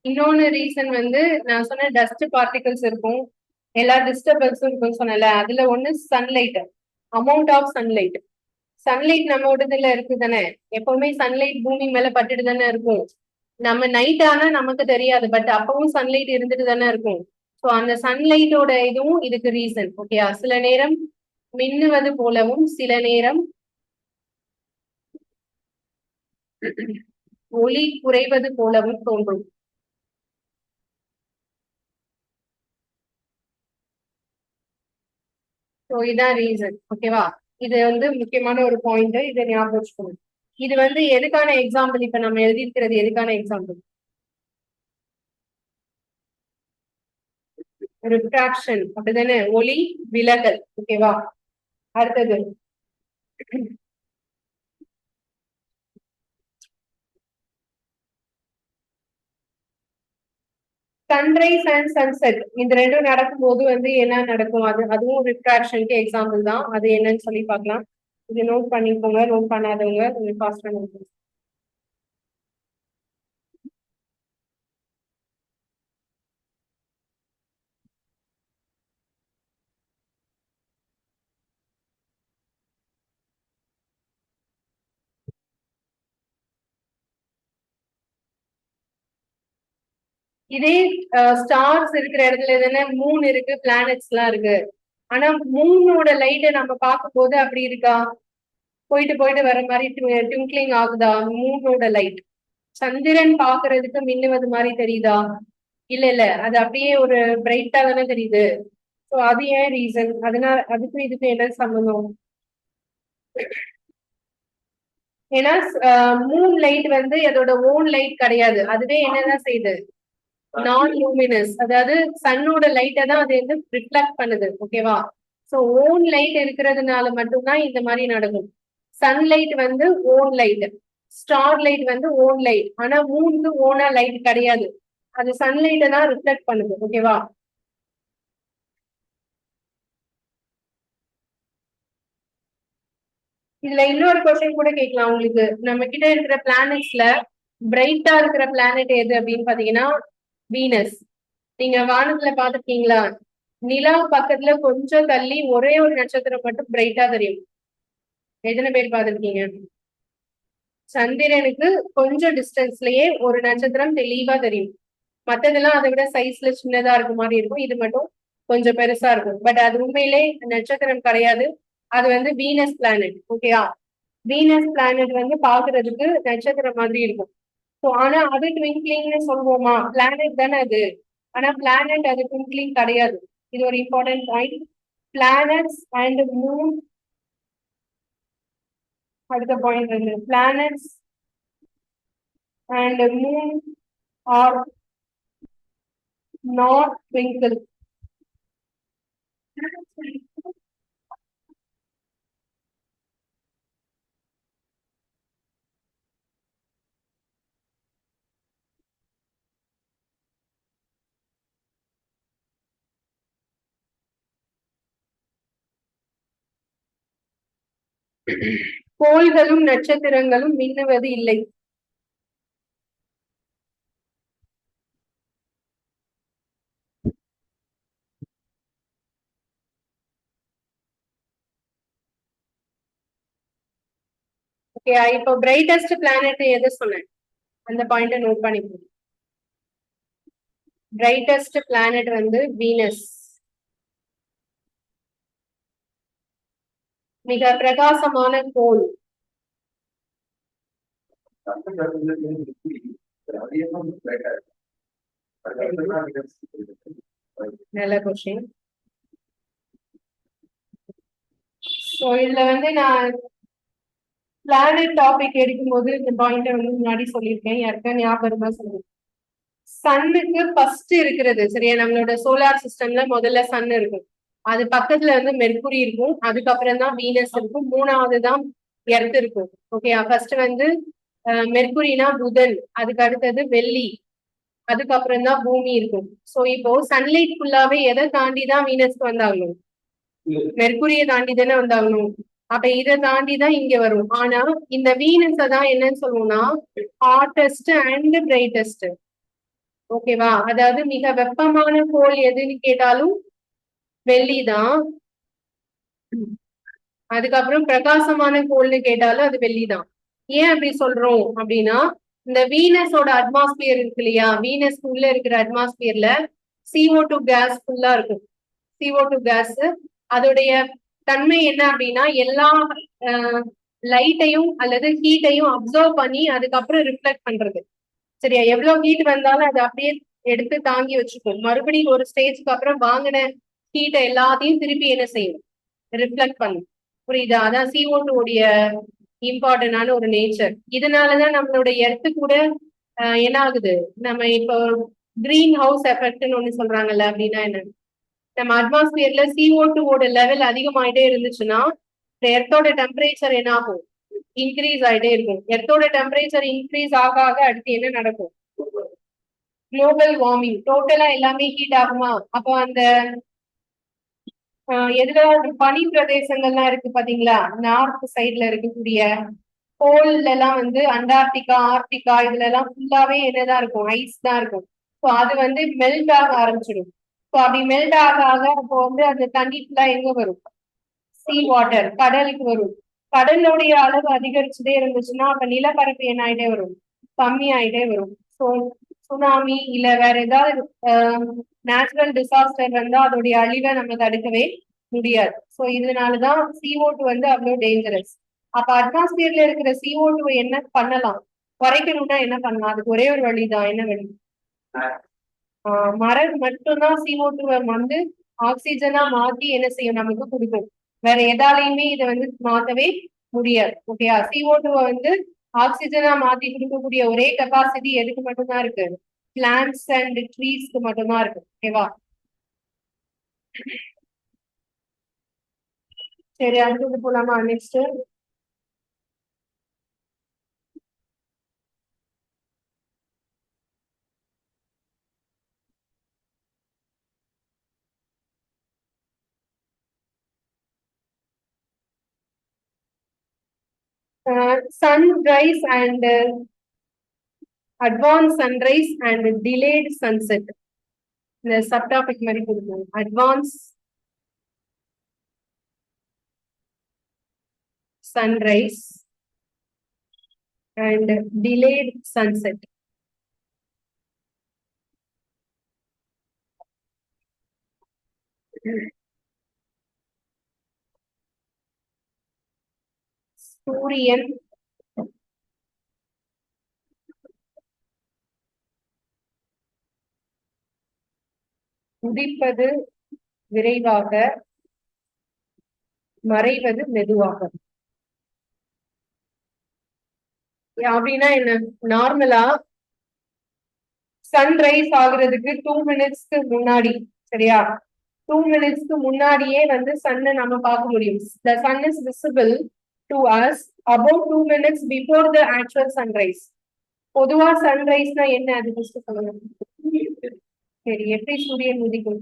A: இன்னொன்னு reason வந்து நான் சொன்ன dust particles இருக்கும், எல்லா டிஸ்டர்பன்ஸும் இருக்கும்னு சொன்னல. அதுல ஒண்ணு sunlight, amount of sunlight. Sunlight நம்ம உடம்புல இருக்கு தானே, எப்பவுமே சன்லைட் பூமி மேல பட்டுட்டு தானே இருக்கும். நம்ம நைட் ஆனா நமக்கு தெரியாது, பட் அப்பவும் சன்லைட் இருந்துட்டு தானே இருக்கும். ஸோ அந்த சன்லைட்டோட இதுவும் இதுக்கு ரீசன். ஓகேயா? சில நேரம் மின்னுவது போலவும் சில நேரம் ஒளி குறைவது போலவும் தோன்றும். ஸோ இதான் ரீசன். ஓகேவா? இது வந்து முக்கியமான ஒரு பாயிண்ட், இதை ஞாபகம் வச்சுக்கணும். இது வந்து எதுக்கான எக்ஸாம்பிள்? இப்ப நம்ம எழுதியிருக்கிறது எதுக்கான எக்ஸாம்பிள்? ரிஃப்ராக்ஷன், அப்படிதானே? ஒளி விலகல். ஓகேவா? அடுத்தது சன்ரைஸ் அண்ட் சன்செட், இந்த ரெண்டும் நடக்கும்போது வந்து என்ன நடக்கும்? அதுவும் ரிஃப்ராக்ஷனுக்கு எக்ஸாம்பிள் தான். அது என்னன்னு சொல்லி பார்க்கலாம். இது நோட் பண்ணிக்கோங்க, நோட் பண்ணாதவங்க கொஞ்சம் ஃபாஸ்டா நோட். இதே ஸ்டார்ஸ் இருக்கிற இடத்துல தானே மூன் இருக்கு, பிளானட்ஸ் எல்லாம் இருக்கு. ஆனா மூனோட லைட்டை நம்ம பார்க்கும் போது அப்படி இருக்கா? போயிட்டு போயிட்டு வர மாதிரி ட்விங்க்லிங் ஆகுதா மூனோட லைட்? சந்திரன் பாக்குறதுக்கு மின்னுவது மாதிரி தெரியுதா? இல்ல இல்ல, அது அப்படியே ஒரு பிரைட்டா தானே தெரியுது. ஸோ அது ஏன் ரீசன்? அதனால அதுக்கும் இதுக்கு என்ன சம்பந்தம்? ஏன்னா மூன் லைட் வந்து அதோட ஓன் லைட் கிடையாது, அதுவே என்னதான் செய்யுது? நான் லூமினஸ், அதாவது சன்னோட லைட்டை தான் அது வந்து ரிஃப்ளெக்ட் பண்ணுது. ஓகேவா? ஸோ ஓன் லைட் இருக்கிறதுனால மட்டும்தான் இந்த மாதிரி நடக்கும். சன்லைட் வந்து ஓன் லைட், ஸ்டார் லைட் வந்து ஓன் லைட். ஆனா மூணுக்கு ஓனா லைட் கிடையாது, அது சன்லைட்டை தான் ரிஃப்ளெக்ட் பண்ணுது. ஓகேவா? இதுல இன்னொரு கொஸ்டின் கூட கேட்கலாம் உங்களுக்கு. நம்ம கிட்ட இருக்கிற பிளானட்ஸ்ல பிரைட்டா இருக்கிற பிளானட் எது அப்படின்னு பாத்தீங்கன்னா வீனஸ். நீங்க வானத்துல பாத்துருக்கீங்களா? நிலா பக்கத்துல கொஞ்சம் தள்ளி ஒரே ஒரு நட்சத்திரம் மட்டும் பிரைட்டா தெரியும். எத்தனை பேர் பார்த்திருக்கீங்க? சந்திரனுக்கு கொஞ்சம் டிஸ்டன்ஸ்லயே ஒரு நட்சத்திரம் தெளிவா தெரியும். மத்ததெல்லாம் அதை விட சைஸ்ல சின்னதா இருக்க மாதிரி இருக்கும், இது மட்டும் கொஞ்சம் பெருசா இருக்கும். பட் அது உண்மையிலே நட்சத்திரம் கிடையாது, அது வந்து வீனஸ் பிளானட். ஓகேயா? வீனஸ் பிளானட் வந்து பாக்குறதுக்கு நட்சத்திரம் மாதிரி இருக்கும். ஸோ ஆனா அது ட்விங்க்லிங்னு சொல்லுவோமா? பிளானட் தானே அது. ஆனா பிளானட் அது ட்விங்க்லிங் கிடையாது. இது ஒரு important point. Planets and moon, அடுத்த பாயிண்ட் வந்து planets and moon are not twinkle. கோள்களும் நட்சத்திரங்களும் மின்னுவது இல்லை. ஓகே, இப்போ பிரைட்டஸ்ட் பிளானட் எது சொன்னேன்? அந்த பாயிண்ட நோட் பண்ணிக்கோங்க. பிரைட்டஸ்ட் பிளானட் வந்து வீனஸ். மிக பிரகாசமான கோள். நல்ல கொஸ்டின். ஸோ இதுல வந்து நான் பிளானட் டாபிக் எடுக்கும்போது இந்த பாயிண்ட வந்து முன்னாடி சொல்லியிருக்கேன். யாருக்கா ஞாபகம் இருந்தா சொல்லுங்க. சன்னுக்கு ஃபர்ஸ்ட் இருக்கிறது சரியா, நம்மளோட சோலார் சிஸ்டம்ல முதல்ல சன் இருக்கும். அது பக்கத்துல வந்து மெர்குரி இருக்கும், அதுக்கப்புறம் தான் வீனஸ் இருக்கும், மூணாவது தான் எர்த் இருக்கும். ஓகே, ஃபர்ஸ்ட் வந்து மெர்குரினா புதன், அதுக்கு அடுத்தது வெள்ளி, அதுக்கப்புறம் தான் பூமி இருக்கும். சோ இப்போ சன்லைட் ஃபுல்லாவே எதை தாண்டி தான் வீனஸ்க்கு வந்தாகணும்? மெர்குரியை தாண்டி தானே வந்தாகணும். அப்ப இதை தாண்டி தான் இங்க வரும். ஆனா இந்த வீனஸை தான் என்னன்னு சொல்லுவோம்னா ஹாட்டஸ்ட் அண்ட் பிரைட்டஸ்ட். ஓகேவா? அதாவது மிக வெப்பமான கோள் எதுன்னு கேட்டாலும் வெள்ளிதான். அதுக்கப்புறம் பிரகாசமான கோள்னு கேட்டாலும் அது வெள்ளிதான். ஏன் அப்படி சொல்றோம் அப்படின்னா, இந்த வீனஸோட அட்மாஸ்பியர் இருக்கு இல்லையா, வீனஸ் உள்ள இருக்கிற அட்மாஸ்பியர்ல CO2 கேஸ் ஃபுல்லா இருக்கும். CO2 கேஸ் அதோடைய தன்மை என்ன அப்படின்னா எல்லா லைட்டையும் அல்லது ஹீட்டையும் அப்சர்வ் பண்ணி அதுக்கப்புறம் ரிஃப்ளெக்ட் பண்றது. சரியா, எவ்வளவு ஹீட் வந்தாலும் அதை அப்படியே எடுத்து தாங்கி வச்சுக்கும். மறுபடியும் ஒரு ஸ்டேஜ்க்கு அப்புறம் வாங்கின ஹீட்டை எல்லாத்தையும் திருப்பி என்ன செய்யும்? ரிஃப்ளெக்ட் பண்ணும். புரியுதா? அதான் CO2 உடைய இம்பார்ட்டன்டான ஒரு நேச்சர். இதனாலதான் நம்மளோட எர்த்து கூட என்ன ஆகுது, நம்ம இப்போ கிரீன் ஹவுஸ் எஃபெக்ட்னு ஒண்ணு சொல்றாங்கல்ல, அப்படின்னா என்ன? நம்ம அட்மாஸ்பியர்ல CO2 ஓட லெவல் அதிகமாயிட்டே இருந்துச்சுன்னா எர்த்தோட டெம்பரேச்சர் என்ன ஆகும்? இன்க்ரீஸ் ஆயிட்டே இருக்கும். எர்த்தோட டெம்பரேச்சர் இன்க்ரீஸ் ஆக ஆக அடுத்து என்ன நடக்கும்? Global warming. டோட்டலா எல்லாமே ஹீட் ஆகுமா? அப்போ அந்த எதுல பனி பிரதேசங்கள்லாம் இருக்கு பாத்தீங்களா, நார்த் சைட்ல இருக்கக்கூடிய போல்ல எல்லாம் வந்து அண்டார்டிகா, ஆர்டிகா இதுல எல்லாம் ஃபுல்லாவே என்னதான் இருக்கும்? ஐஸ் தான் இருக்கும். ஸோ அது வந்து மெல்ட் ஆக ஆரம்பிச்சிடும். ஸோ அப்படி மெல்ட் ஆக ஆக அப்போ வந்து அந்த தண்ணி ஃபுல்லா எங்க வரும்? சீ வாட்டர், கடலுக்கு வரும். கடலுடைய அளவு அதிகரிச்சுட்டே இருந்துச்சுன்னா அப்ப நிலப்பரப்பு என்ன ஆயிட்டே வரும்? கம்மி ஆயிட்டே வரும். ஸோ சுனாமி இல்ல வேற ஏதாவது நேச்சுரல் டிசாஸ்டர் வந்தா அதோடைய அழிவை நம்ம தடுக்கவே முடியாது. ஸோ இதனாலதான் CO2 வந்து அவ்வளவு டேஞ்சரஸ். அப்ப அட்மாஸ்பியர்ல இருக்கிற CO2 என்ன பண்ணலாம்? குறைக்கணும்னா என்ன பண்ணலாம்? அதுக்கு ஒரே ஒரு வழிதான். என்ன வழி? மரம் மட்டும்தான் CO2 வந்து ஆக்சிஜனா மாத்தி என்ன செய்யும்? நமக்கு கொடுக்கும். வேற எதாலையுமே இதை வந்து மாத்தவே முடியாது. ஓகேயா? CO2 வந்து ஆக்சிஜனா மாத்தி கொடுக்கக்கூடிய ஒரே கெப்பாசிட்டி எதுக்கு மட்டும்தான் இருக்கு? பிளான்ட்ஸ் அண்ட் ட்ரீஸ்க்கு மட்டும்தான் இருக்கு. ஓகேவா? சரி, அடுத்தது போலாமா? Next sunrise and advanced sunrise and delayed sunset. இந்த சப்டாபிக் மாதிரி கொடுக்கணும். Advance sunrise and delayed sunset. சூரியன் உதிப்பது விரைவாக, மறைவது மெதுவாக. அப்படின்னா என்ன? நார்மலா சன்ரைஸ் ஆகுறதுக்கு 2 மினிட்ஸ்க்கு முன்னாடி, சரியா? 2 மினிட்ஸ்க்கு முன்னாடியே வந்து சன்னை நம்ம பார்க்க முடியும். The sun is visible to us about 2 minutes before the actual sunrise. பொதுவா சன்ரைஸ்னா என்ன? அது ஃபர்ஸ்ட் சொல்லுங்க. சரி, எப்படி சூரியன் உதிக்கும்?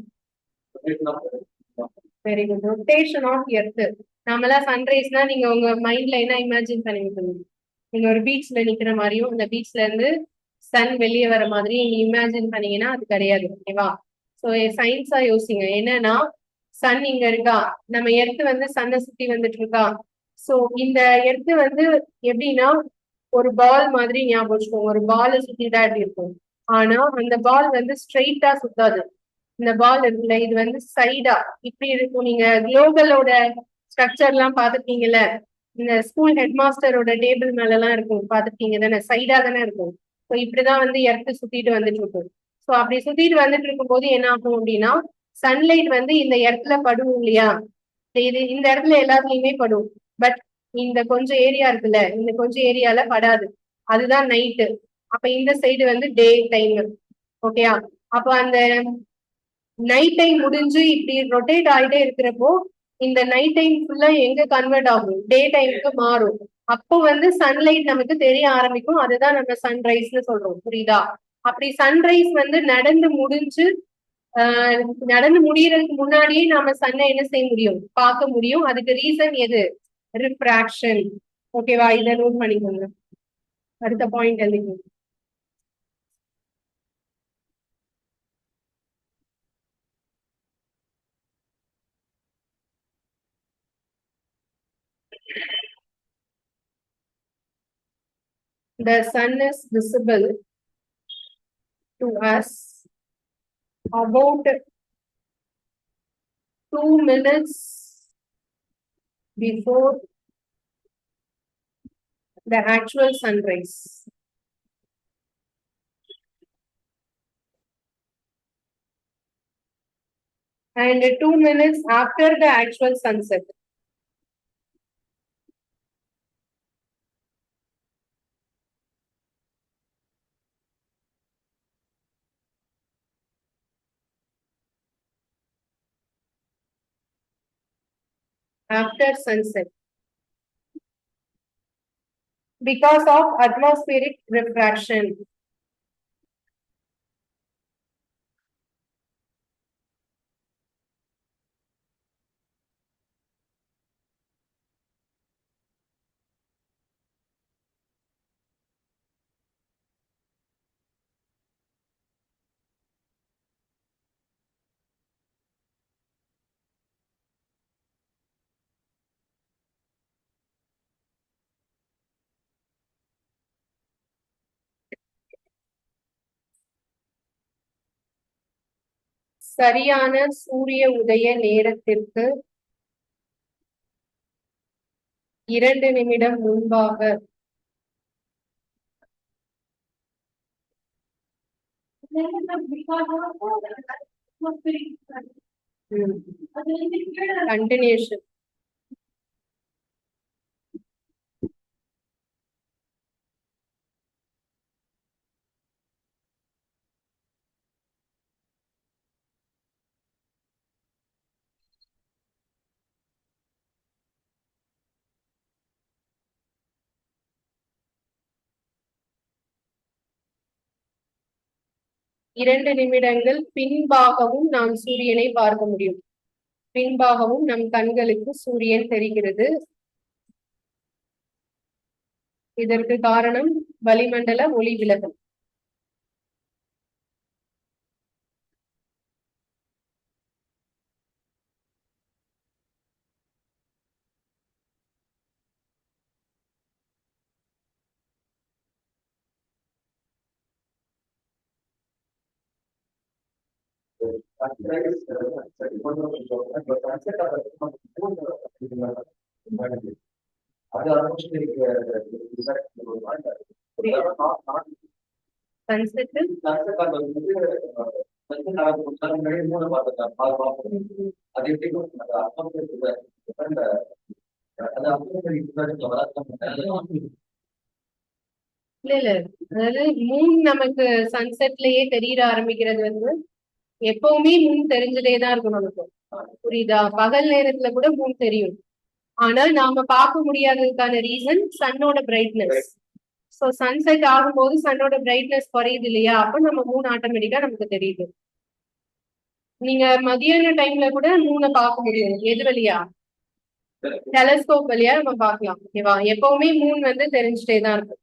A: Very good. Rotation of earth. நம்மளா சன்ரைஸ்னா நீங்க உங்க மைண்ட்ல என்ன இமேஜின் பண்ணிட்டு? நீங்க ஒரு பீச்ல நிக்கிற மாதிரியும் அந்த பீச்ல இருந்து சன் வெளியே வர மாதிரி நீங்க இமேஜின் பண்ணீங்கன்னா அது கிடையாது, ஓகேவா? ஸோ சயின்ஸா யோசிங்க. என்னன்னா சன் இங்க இருக்கா, நம்ம எர்த்து வந்து சன்னை சுத்தி வந்துட்டு இருக்கா. ஸோ இந்த எர்த்து வந்து எப்படின்னா ஒரு பால் மாதிரி ஞாபகம் வச்சுக்கோங்க. ஒரு பாலை சுத்திட்டா எப்படி இருக்கும்? ஆனா அந்த பால் வந்து ஸ்ட்ரெயிட்டா சுத்தாது. இந்த பால் இருக்குல்ல, இது வந்து சைடா இப்படி இருக்கும். நீங்க குளோபலோட ஸ்ட்ரக்சர் எல்லாம் பாத்துருக்கீங்கல்ல, இந்த ஸ்கூல் ஹெட் மாஸ்டரோட டேபிள் மேல எல்லாம் இருக்கும், பாத்துருக்கீங்க தானே? சைடா தானே இருக்கும். ஸோ இப்படிதான் வந்து எர்த்து சுத்திட்டு வந்துட்டு இருக்கும். ஸோ அப்படி சுத்திட்டு வந்துட்டு இருக்கும் போது என்ன ஆகும் அப்படின்னா, சன்லைட் வந்து இந்த இடத்துல படும் இல்லையா? இது இந்த இடத்துல எல்லாத்துலயுமே படும். பட் இந்த கொஞ்சம் ஏரியா இருக்குல்ல, இந்த கொஞ்சம் ஏரியால படாது. அதுதான் நைட்டு. அப்ப இந்த சைடு வந்து டே டைம், ஓகேயா? அப்ப அந்த நைட் டைம் முடிஞ்சு இப்படி ரொட்டேட் ஆகிட்டே இருக்கிறப்போ இந்த நைட் டைம் ஃபுல்லா எங்க கன்வெர்ட் ஆகும்? டே டைமுக்கு மாறும். அப்போ வந்து சன்லைட் நமக்கு தெரிய ஆரம்பிக்கும். அதுதான் நம்ம சன்ரைஸ்னு சொல்றோம், புரியுதா? அப்படி சன்ரைஸ் வந்து நடந்து முடிஞ்சு நடந்து முடியறதுக்கு முன்னாடியே நாம சன்னை என்ன செய்ய முடியும்? பார்க்க முடியும். அதுக்கு ரீசன் எது? ரிஃப்ராக்ஷன். ஓகேவா? இதை நோட் பண்ணிக்கோங்க. அடுத்த பாயிண்ட் எழுதிக்கோங்க. The sun is visible to us about 2 minutes before the actual sunrise. And 2 minutes after the actual sunset. After sunset. Because of atmospheric refraction. சரியான சூரிய உதய நேரத்திற்கு 2 நிமிடம் முன்பாக கண்டினியூஷன். இரண்டு நிமிடங்கள் பின்பாகவும் நாம் சூரியனை பார்க்க முடியும். பின்பாகவும் நம் கண்களுக்கு சூரியன் தெரிகிறது. இதற்கு காரணம் வளிமண்டல ஒளி விலகல். சன்செட் இல்ல இல்ல, அதாவது மூன் நமக்கு சன்செட்லயே தெரிய ஆரம்பிக்கிறது வந்து எப்பவுமே மூன் தெரிஞ்சுட்டே தான் இருக்கும் நமக்கு. புரியுதா? பகல் நேரத்துல கூட மூன் தெரியும். ஆனால் நாம பார்க்க முடியாததுக்கான ரீசன் சன்னோட பிரைட்னஸ். சோ சன்செட் ஆகும்போது சன்னோட பிரைட்னஸ் குறையுது இல்லையா, அப்ப நம்ம மூன் ஆட்டோமேட்டிக்கா நமக்கு தெரியுது. நீங்க மதியான டைம்ல கூட மூனை பார்க்க முடியும். எது வழியா? டெலஸ்கோப் வழியா நம்ம பார்க்கலாம். ஓகேவா? எப்பவுமே மூன் வந்து தெரிஞ்சுட்டே தான் இருக்கும்.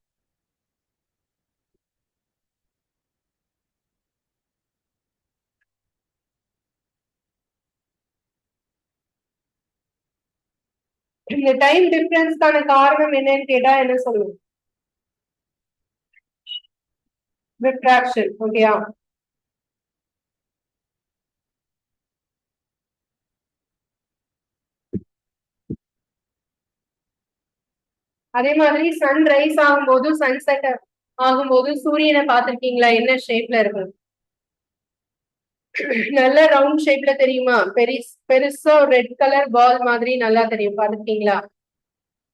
A: இந்த டைம் டிஃபரன்ஸ்க்கான காரணம் என்னன்னு கேட்டா என்ன சொல்லுவோம்? ரிஃப்ராக்ஷன். ஓகேயா? அதே மாதிரி சன் ரைஸ் ஆகும்போது சன்செட் ஆகும்போது சூரியனை பார்த்திருக்கீங்களா? என்ன ஷேப்ல இருக்கும்? நல்ல ரவுண்ட் ஷேப்ல தெரியுமா? பெருசா ரெட் கலர் பால் மாதிரி நல்லா தெரியும். பார்த்திருக்கீங்களா?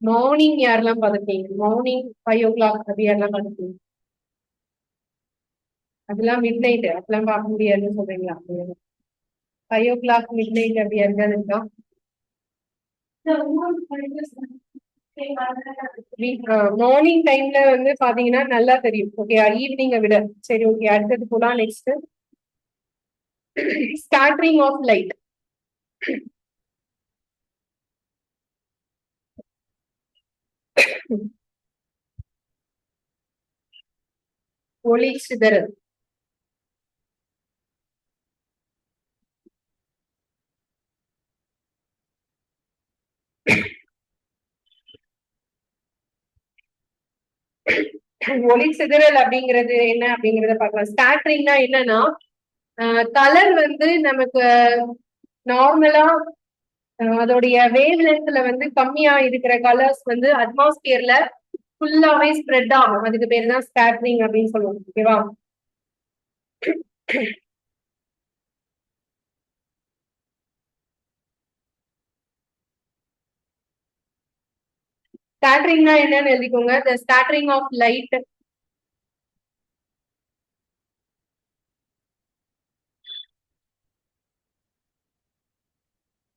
A: மார்னிங் யாரெல்லாம் பார்த்திருக்கீங்க? மார்னிங் 5 o'clock அது யாரெல்லாம் பார்த்திருக்கீங்க? அதெல்லாம் மிட் நைட், அதெல்லாம் பார்க்க முடியாதுன்னு சொல்றீங்களா? 5 o'clock மிட் நைட் அப்படி யாருக்காவது இருக்கா? மார்னிங் டைம்ல வந்து பாத்தீங்கன்னா நல்லா தெரியும். ஓகே, ஈவினிங்கை விட. சரி, ஓகே, அடுத்தது போலாம். Next, scattering of light. ஒளி சிதறல். ஒளி சிதறல் அப்படிங்கிறது என்ன அப்படிங்கறத பார்க்கலாம். ஸ்கேட்டரிங்னா என்னன்னா, கலர் வந்து நமக்கு நார்மலா அதோடைய வேவ் லென்த்ல வந்து கம்மியா இருக்கிற கலர்ஸ் வந்து அட்மாஸ்பியர்ல ஃபுல்லாவே ஸ்ப்ரெட் ஆகும். அதுக்கு பேர் தான் ஸ்கேட்டரிங் அப்படின்னு சொல்லுவோம். ஓகேவா? ஸ்கேட்டரிங்னா என்னன்னு எழுதிக்கோங்க. The scattering of light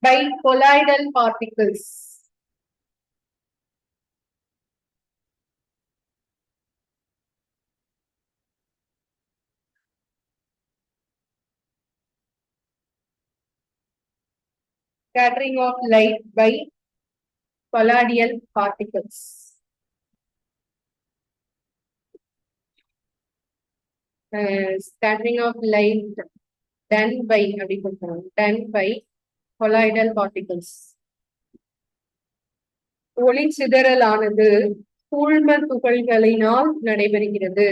A: by colloidal particles. Scattering of light by colloidal particles. Scattering of light done by அப்படி கொடுக்கணும். Done by colloidal particles. ஒளி சிதறலானது கூழ்ம துகள்களினால் நடைபெறுகிறது.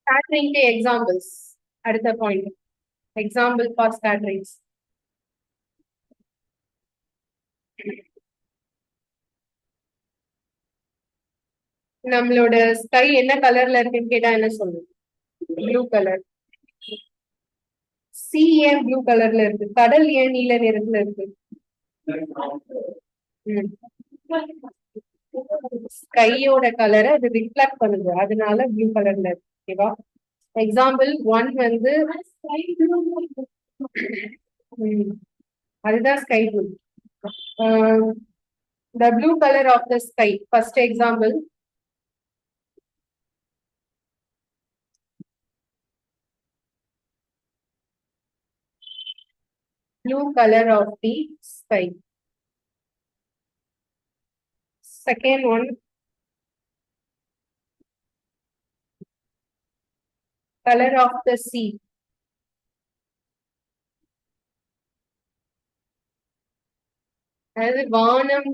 A: Scattering examples. அடுத்த பாயிண்ட், எக்ஸாம்பிள் ஃபார் ஸ்கேட்டரிங்ஸ். நம்மளோட ஸ்கை என்ன கலர்ல இருக்குன்னு கேட்டா என்ன சொல்லுவோம்? Blue colour. சி ஏன் ப்ளூ கலர்ல இருக்கு? கடல் ஏன் நீல நிறத்துல இருக்கு? ஸ்கையோட கலரை அது ரிஃப்ளெக்ட் பண்ணுது, அதனால ப்ளூ கலர்ல இருக்கு. ஓகேவா? எக்ஸாம்பிள் 1 வந்து அதுதான் sky blue. the blue color of the sky. First example, blue color of the sky. Second one, color of the sea. அதாவது வானம்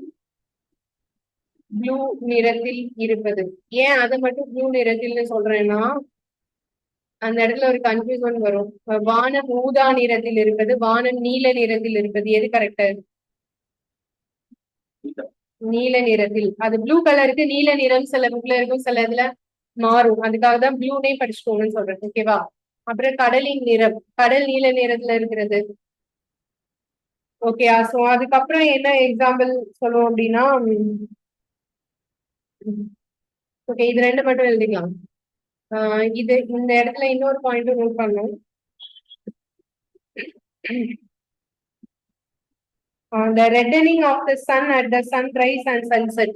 A: ப்ளூ நிறத்தில் இருப்பது. ஏன் அதை மட்டும் ப்ளூ நிறத்தில்னு சொல்றேன்னா அந்த இடத்துல ஒரு கன்ஃபியூசன் வரும். வானம் ஊதா நிறத்தில் இருப்பது, வானம் நீல நிறத்தில் இருப்பது, எது கரெக்ட்? நீல நிறத்தில். அது ப்ளூ கலருக்கு நீல நிறம் சில புக்ல இருக்கும், சில இதுல மாறும். அதுக்காக தான் ப்ளூனே படிச்சுக்கோங்கன்னு சொல்றேன். ஓகேவா? அப்புறம் கடலின் நிறம், கடல் நீல நிறத்துல இருக்கிறது. ஓகே, சோ அதுக்கப்புறம் என்ன எக்ஸாம்பிள் சொல்லுவோம் அப்படின்னா, ஓகே இது ரெண்டு மட்டும் எழுதிக்கலாம். இது இந்த இடத்துல இன்னொரு பாயிண்ட் நோட் பண்ணும். The reddening of the sun at the sunrise and sunset.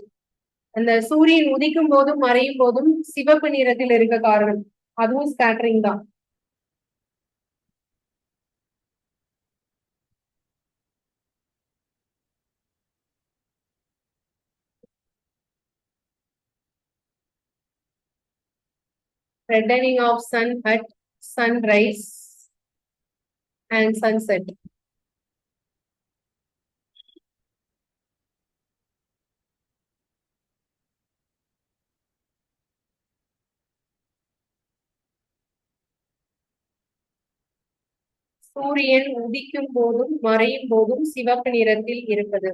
A: அந்த சூரியன் உதிக்கும் போதும் மறையும் போதும் சிவப்பு நிறத்தில் இருக்க காரணம் அதுவும் ஸ்கேட்டரிங் தான். Reddening of sun at sunrise and sunset. சூரியன் உதிக்கும் போதும் மறையும் போதும் சிவப்பு நிறத்தில் இருப்பது.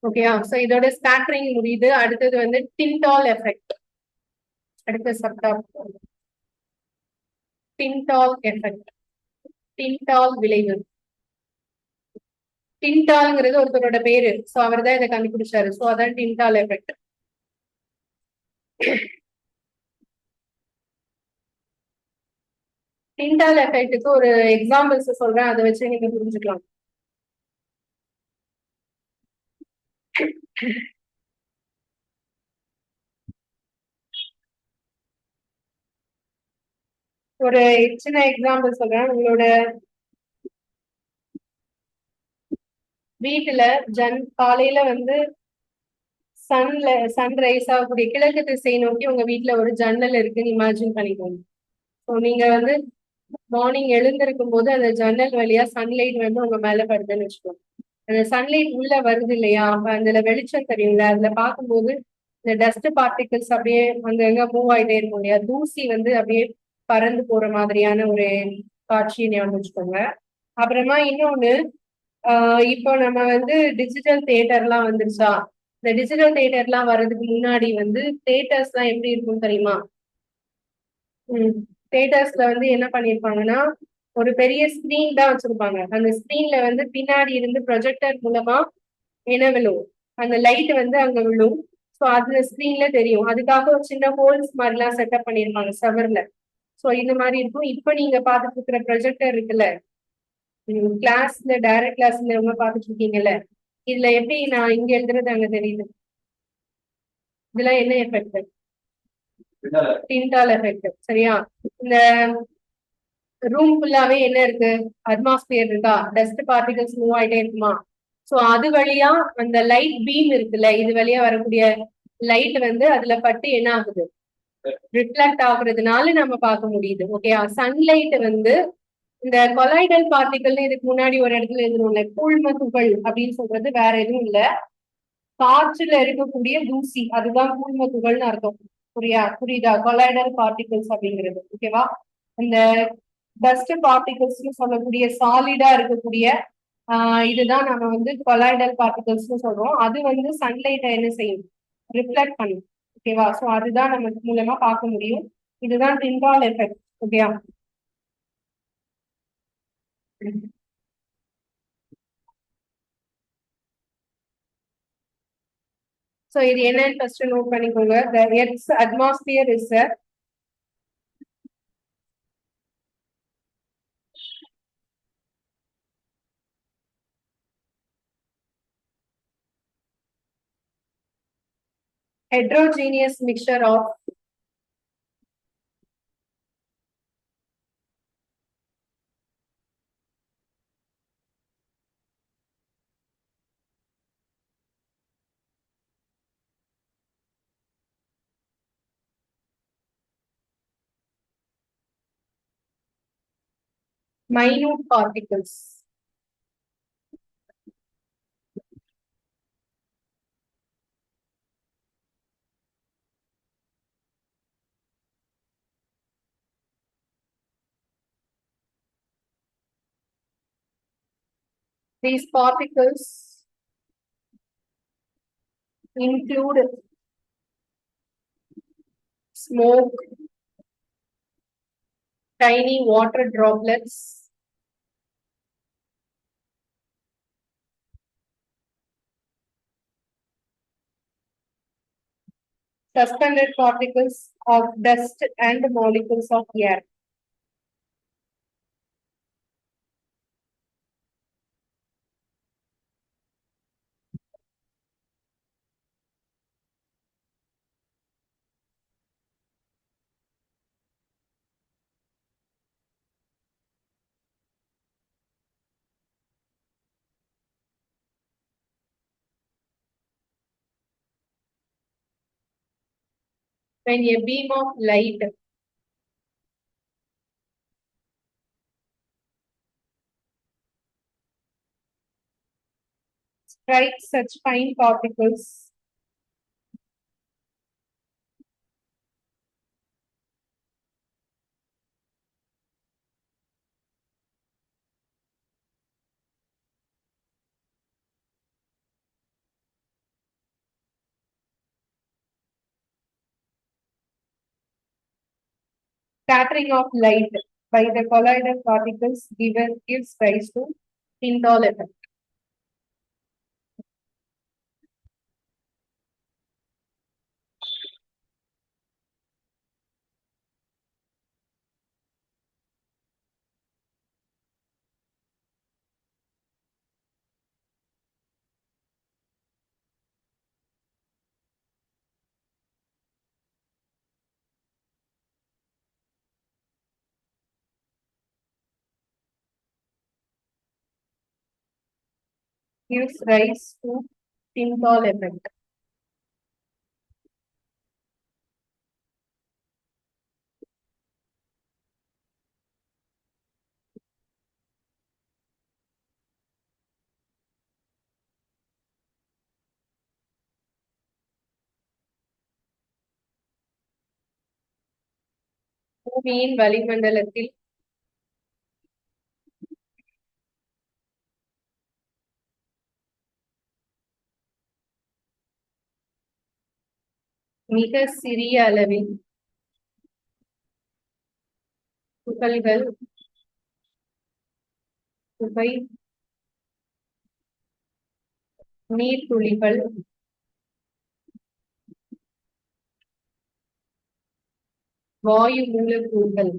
A: ஓகேயா? சோ இதோட ஸ்கேட்டரிங் முடியுது. அடுத்தது வந்து டிண்டால் எஃபெக்ட். அடுத்த சப்டாபிக் டிண்டால் எஃபெக்ட், டிண்டால் விளைவு. டிண்டால்ங்கிறது ஒருத்தரோட பேரு, சோ அவர் தான் இதை கண்டுபிடிச்சாரு. சோ அதான் டிண்டால் எஃபெக்ட். டிண்டால் எஃபெக்ட்டுக்கு ஒரு எக்ஸாம்பிள்ஸ் சொல்றேன், அதை வச்சு நீங்க புரிஞ்சுக்கலாம். ஒரு சின்ன எக்ஸாம்பிள் சொல்றேன். உங்களோட வீட்டுல காலையில வந்து சன்ரைஸ் ஆகக்கூடிய கிழக்கு திசை நோக்கி உங்க வீட்டுல ஒரு ஜன்னல் இருக்குன்னு இமேஜின் பண்ணிக்கோங்க. ஸோ நீங்க வந்து மார்னிங் எழுந்திருக்கும் போது அந்த ஜன்னல் வழியா சன்லைட் வந்து உங்க மேல படுதுன்னு வச்சுக்கோங்க. அந்த சன்லைட் உள்ள வருது இல்லையா, அப்ப அதுல வெளிச்சம் தெரியும்ல, அதுல பார்க்கும்போது இந்த டஸ்ட் பார்ட்டிகிள்ஸ் அப்படியே அங்க எங்க மூவ் ஆயிட்டே இருக்கும் இல்லையா, தூசி வந்து அப்படியே பறந்து போற மாதிரியான ஒரு காட்சியை ஞாபகம் வச்சுக்கோங்க. அப்புறமா இன்னொன்னு, இப்போ நம்ம வந்து டிஜிட்டல் தியேட்டர்லாம் வந்துருச்சா, இந்த டிஜிட்டல் தியேட்டர்லாம் வர்றதுக்கு முன்னாடி வந்து தியேட்டர்ஸ் எல்லாம் எப்படி இருக்கும் தெரியுமா? தியேட்டர்ஸ்ல வந்து என்ன பண்ணிருப்பாங்கன்னா ஒரு பெரிய ஸ்கிரீன் தான் வச்சிருப்பாங்க. அந்த ஸ்கிரீன்ல வந்து பின்னாடி இருந்து ப்ரொஜெக்டர் மூலமா என்ன விழும், அந்த லைட் வந்து அங்க விழும். ஸோ அந்த ஸ்கிரீன்ல தெரியும். அதுக்காக ஒரு சின்ன ஹோல்ஸ் மாதிரிலாம் செட்டப் பண்ணிருப்பாங்க செவர்ல. ஸோ இந்த மாதிரி இருக்கும். இப்போ நீங்க பார்த்துட்டு இருக்கிற ப்ரொஜெக்டர் இருக்குல்ல, கிளாஸ்ல டைரக்ட் கிளாஸ்ல இவங்க பார்த்துட்டு இருக்கீங்கல்ல, இதுல எப்படி நான் இங்க எழுதுறது அங்க தெரியுது. இதெல்லாம் என்ன எஃபெக்ட்? Tyndall effect. சரியா? இந்த ரூம் ஃபுல்லாவே என்ன இருக்கு, அட்மாஸ்பியர் இருக்கா, டஸ்ட் பார்ட்டிகல்ஸ் மூவ் ஆயிட்டே இருக்குமா. சோ அது வழியா அந்த லைட் பீம் இருக்குல்ல, இது வழியா வரக்கூடிய லைட் வந்து அதுல பட்டு என்ன ஆகுது, ரிஃப்ளெக்ட் ஆகுறதுனால நம்ம பார்க்க முடியுது. ஓகே, சன்லைட் வந்து இந்த கொலாய்டல் பார்ட்டிகல்னு இதுக்கு முன்னாடி ஒரு இடத்துல எழுதணும்ல, கூழ்ம துகள் அப்படின்னு சொல்றது வேற எதுவும் இல்ல, காற்றுல இருக்கக்கூடிய தூசி, அதுதான் கூழ்ம துகள்னு அர்த்தம். புரியுதா? கொலாய்டல் பார்ட்டிகல்ஸ் அப்படிங்கிறது. ஓகேவா? இந்த டஸ்ட் பார்ட்டிகல்ஸ்னு சொல்லக்கூடிய சாலிடா இருக்கக்கூடிய இதுதான் நம்ம வந்து கொலாய்டல் பார்ட்டிகல்ஸ்னு சொல்றோம். அது வந்து சன்லைட்டை என்ன செய்யும், ரிஃப்ளெக்ட் பண்ணும். ஓகேவா? ஸோ அதுதான் நம்ம மூலமா பார்க்க முடியும். இதுதான் டிண்டால் எஃபெக்ட். ஓகேயா? ஸோ இது என்னன்னு ஃபர்ஸ்ட் நோட் பண்ணிக்கோங்க. The Earth's atmosphere is a heterogeneous mixture of minute particles. These particles include smoke, tiny water droplets, suspended particles of dust and molecules of air. When a beam of light strikes such fine particles, scattering of light by the collider particles gives rise to Tyndall effect. Gives rise to Tyndall effect. பூமியின் வளிமண்டலத்தில் மிக சிறிய அளவில் துகள்கள், புகை, நீர்த்துளிகள், வாயு மூலக்கூறுகள்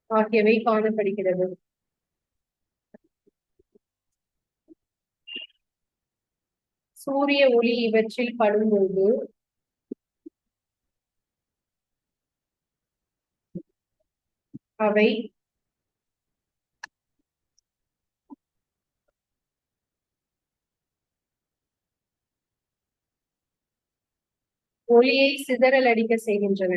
A: ஆகியவை காணப்படுகிறது. சூரிய ஒளி இவற்றில் படும்போது அவை ஒளியை சிதறல் அடிக்க செய்கின்றன.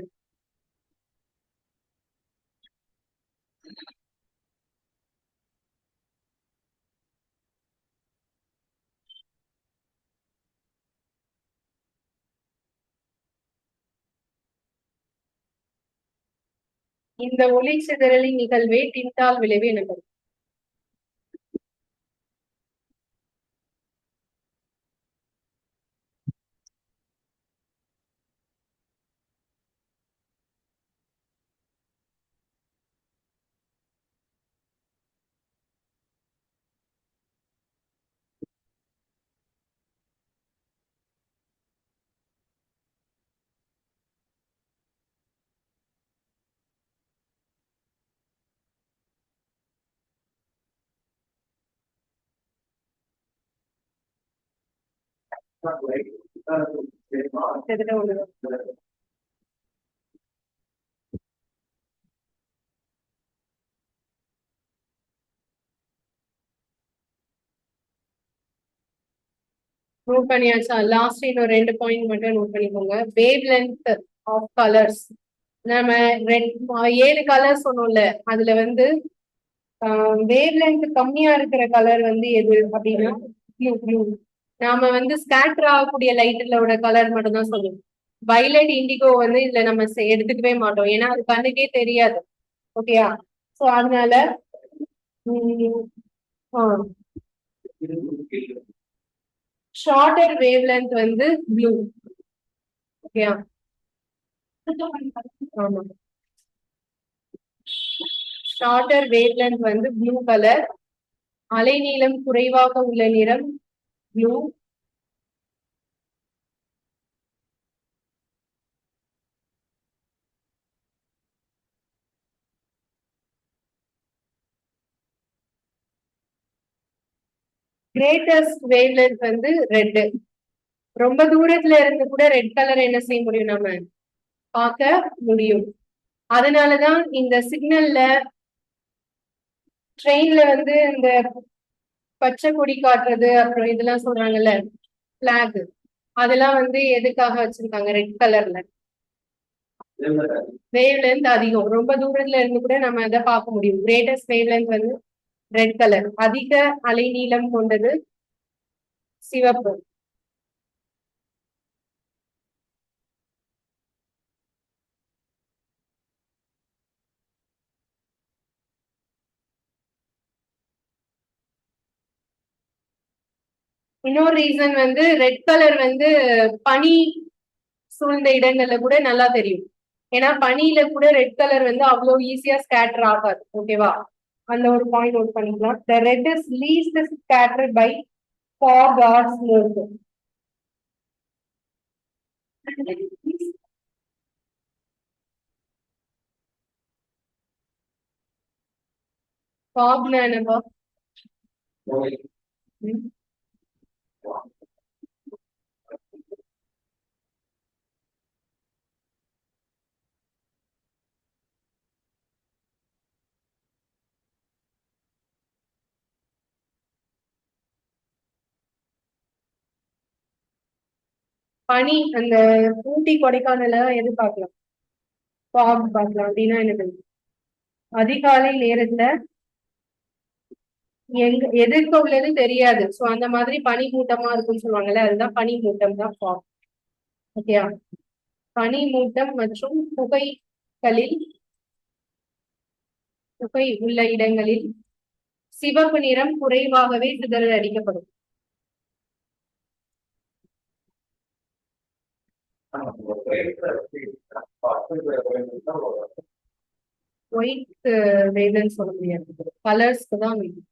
A: இந்த ஒளி சிதறலின் நிகழ்வே டிண்டால் விளைவு எனப்படும். கிட்டத்தட்ட ஒண்ணுதான். நோட் பண்ணியாச்சா? லாஸ்ட் இன்னும் 2 பாயிண்ட் மட்டும் நோட் பண்ணிக்கோங்க. Wave length of colours. நம்ம 7 கலர் சொன்னோம்ல, அதுல வந்து வேவ் லென்த் கம்மியா இருக்கிற கலர் வந்து எது அப்படின்னா ப்ளூ. ப்ளூ நாம வந்து ஸ்கேட்டர் ஆகக்கூடிய லைட்லோட கலர் மட்டும் தான் சொல்லுவோம். வயலட், இண்டிகோ வந்து இதுல நம்ம எடுத்துக்கவே மாட்டோம், ஏன்னா அது கண்ணுக்கே தெரியாது. ஓகேயா? சோ அதனால ஷார்டர் வேவ் லென்த் வந்து ப்ளூ. ஓகேயா? ஆமா, ஷார்டர் வேவ் லென்த் வந்து ப்ளூ கலர். அலைநீளம் குறைவாக உள்ள நிறம் ப்ளூ. கிரேட்டஸ்ட் வேவ் லென்த் வந்து ரெட். ரொம்ப தூரத்துல இருந்து கூட ரெட் கலர் என்ன செய்ய முடியும், நம்ம பார்க்க முடியும். அதனாலதான் இந்த சிக்னல்ல, ட்ரெயின்ல வந்து இந்த பச்சை கொடி காட்டுறது, அப்புறம் இதெல்லாம் சொல்றாங்கல்ல பிளாக், அதெல்லாம் வந்து எதுக்காக வச்சிருக்காங்க? ரெட் கலர்ல. வேவ் லென்த் அதிகம், ரொம்ப தூரத்துல இருந்து கூட நம்ம அதை பார்க்க முடியும். கிரேட்டஸ்ட் வேவ் லென்த் வந்து ரெட் கலர். அதிக அலைநீளம் கொண்டது சிவப்பு. இன்னொரு ரீசன் வந்து ரெட் கலர் வந்து பனி சூழ்ந்த இடங்கள்ல கூட நல்லா தெரியும். ஏன்னா பனியில கூட ரெட் கலர் வந்து அவ்வளவு ஈஸியா ஸ்கேட்டர் ஆகாது. ஓகேவா? அந்த ஒரு பாயிண்ட் நோட் பண்ணிக்கலாம். The red is least scattered by fog or smoke. Fog என்னப்பா? பனி, அந்த ஊட்டி கொடைக்கானல எது பார்க்கலாம்? ஃபாக் பார்க்கலாம். அப்படின்னா என்னது? அதிகாலை நேரத்துல எதிர்க்க உள்ளது தெரியாது, சோ அந்த மாதிரி பனி மூட்டமா இருக்குன்னு சொல்லுவாங்கல்ல, அதுதான் பனி மூட்டம் தான் ஃபாக். ஓகேயா? பனி மூட்டம் மற்றும் புகை உள்ள இடங்களில் சிவப்பு நிறம் குறைவாகவே சிதறல் அடிக்கப்படும். ஒயிட் வேவ்லென்த் சொல்ல முடியாது, கலர்ஸ்க்கு தான் வேணும்.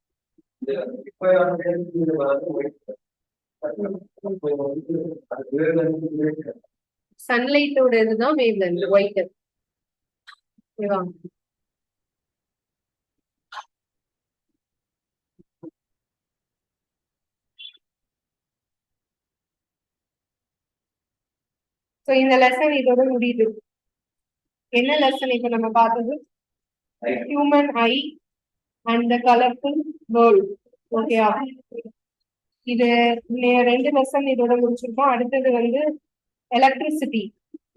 A: சன்லைட்டோட இதுதான் வேவ்லென்த் ஒயிட். ஓகேவா? சோ இந்த லெசன் இதோட முடியுது. என்ன லெசன் இப்ப நம்ம பார்த்தது? Human I and the colourful world. ஓகேயா? இது 2 லெசன் இதோட முடிச்சிருக்கோம். அடுத்தது வந்து எலக்ட்ரிசிட்டி.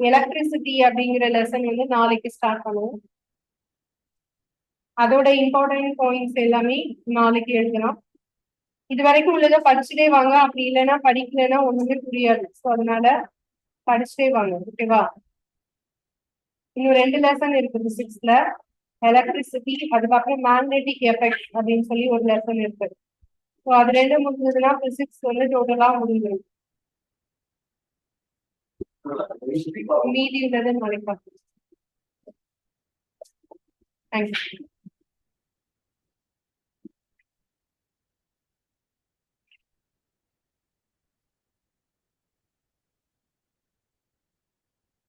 A: எலக்ட்ரிசிட்டி அப்படிங்கிற லெசன் வந்து நாளைக்கு ஸ்டார்ட் பண்ணுவோம். அதோட இம்பார்ட்டன்ட் பாயிண்ட்ஸ் எல்லாமே நாளைக்கு எழுதலாம். இது வரைக்கும் உள்ளதை படிச்சுட்டே வாங்க. அப்படி இல்லைன்னா படிக்கலைன்னா ஒண்ணுமே புரியாது. ஸோ அதனால படிச்சுட்டே வாங்க. ஓகேவா? இன்னும் 2 லெசன் இருக்குது 6th. எலக்ட்ரிசிட்டி, அதுக்கப்புறம் மேக்னெட்டிக் எஃபெக்ட் அப்படின்னு சொல்லி ஒரு லெசன் இருக்கு. ஸோ அது 2 முடிஞ்சதுன்னா பிசிக்ஸ் வந்து டோட்டலா முடிஞ்சிடும். மீதி உள்ளது நாளைக்கு பார்க்கலாம். தேங்க்யூ.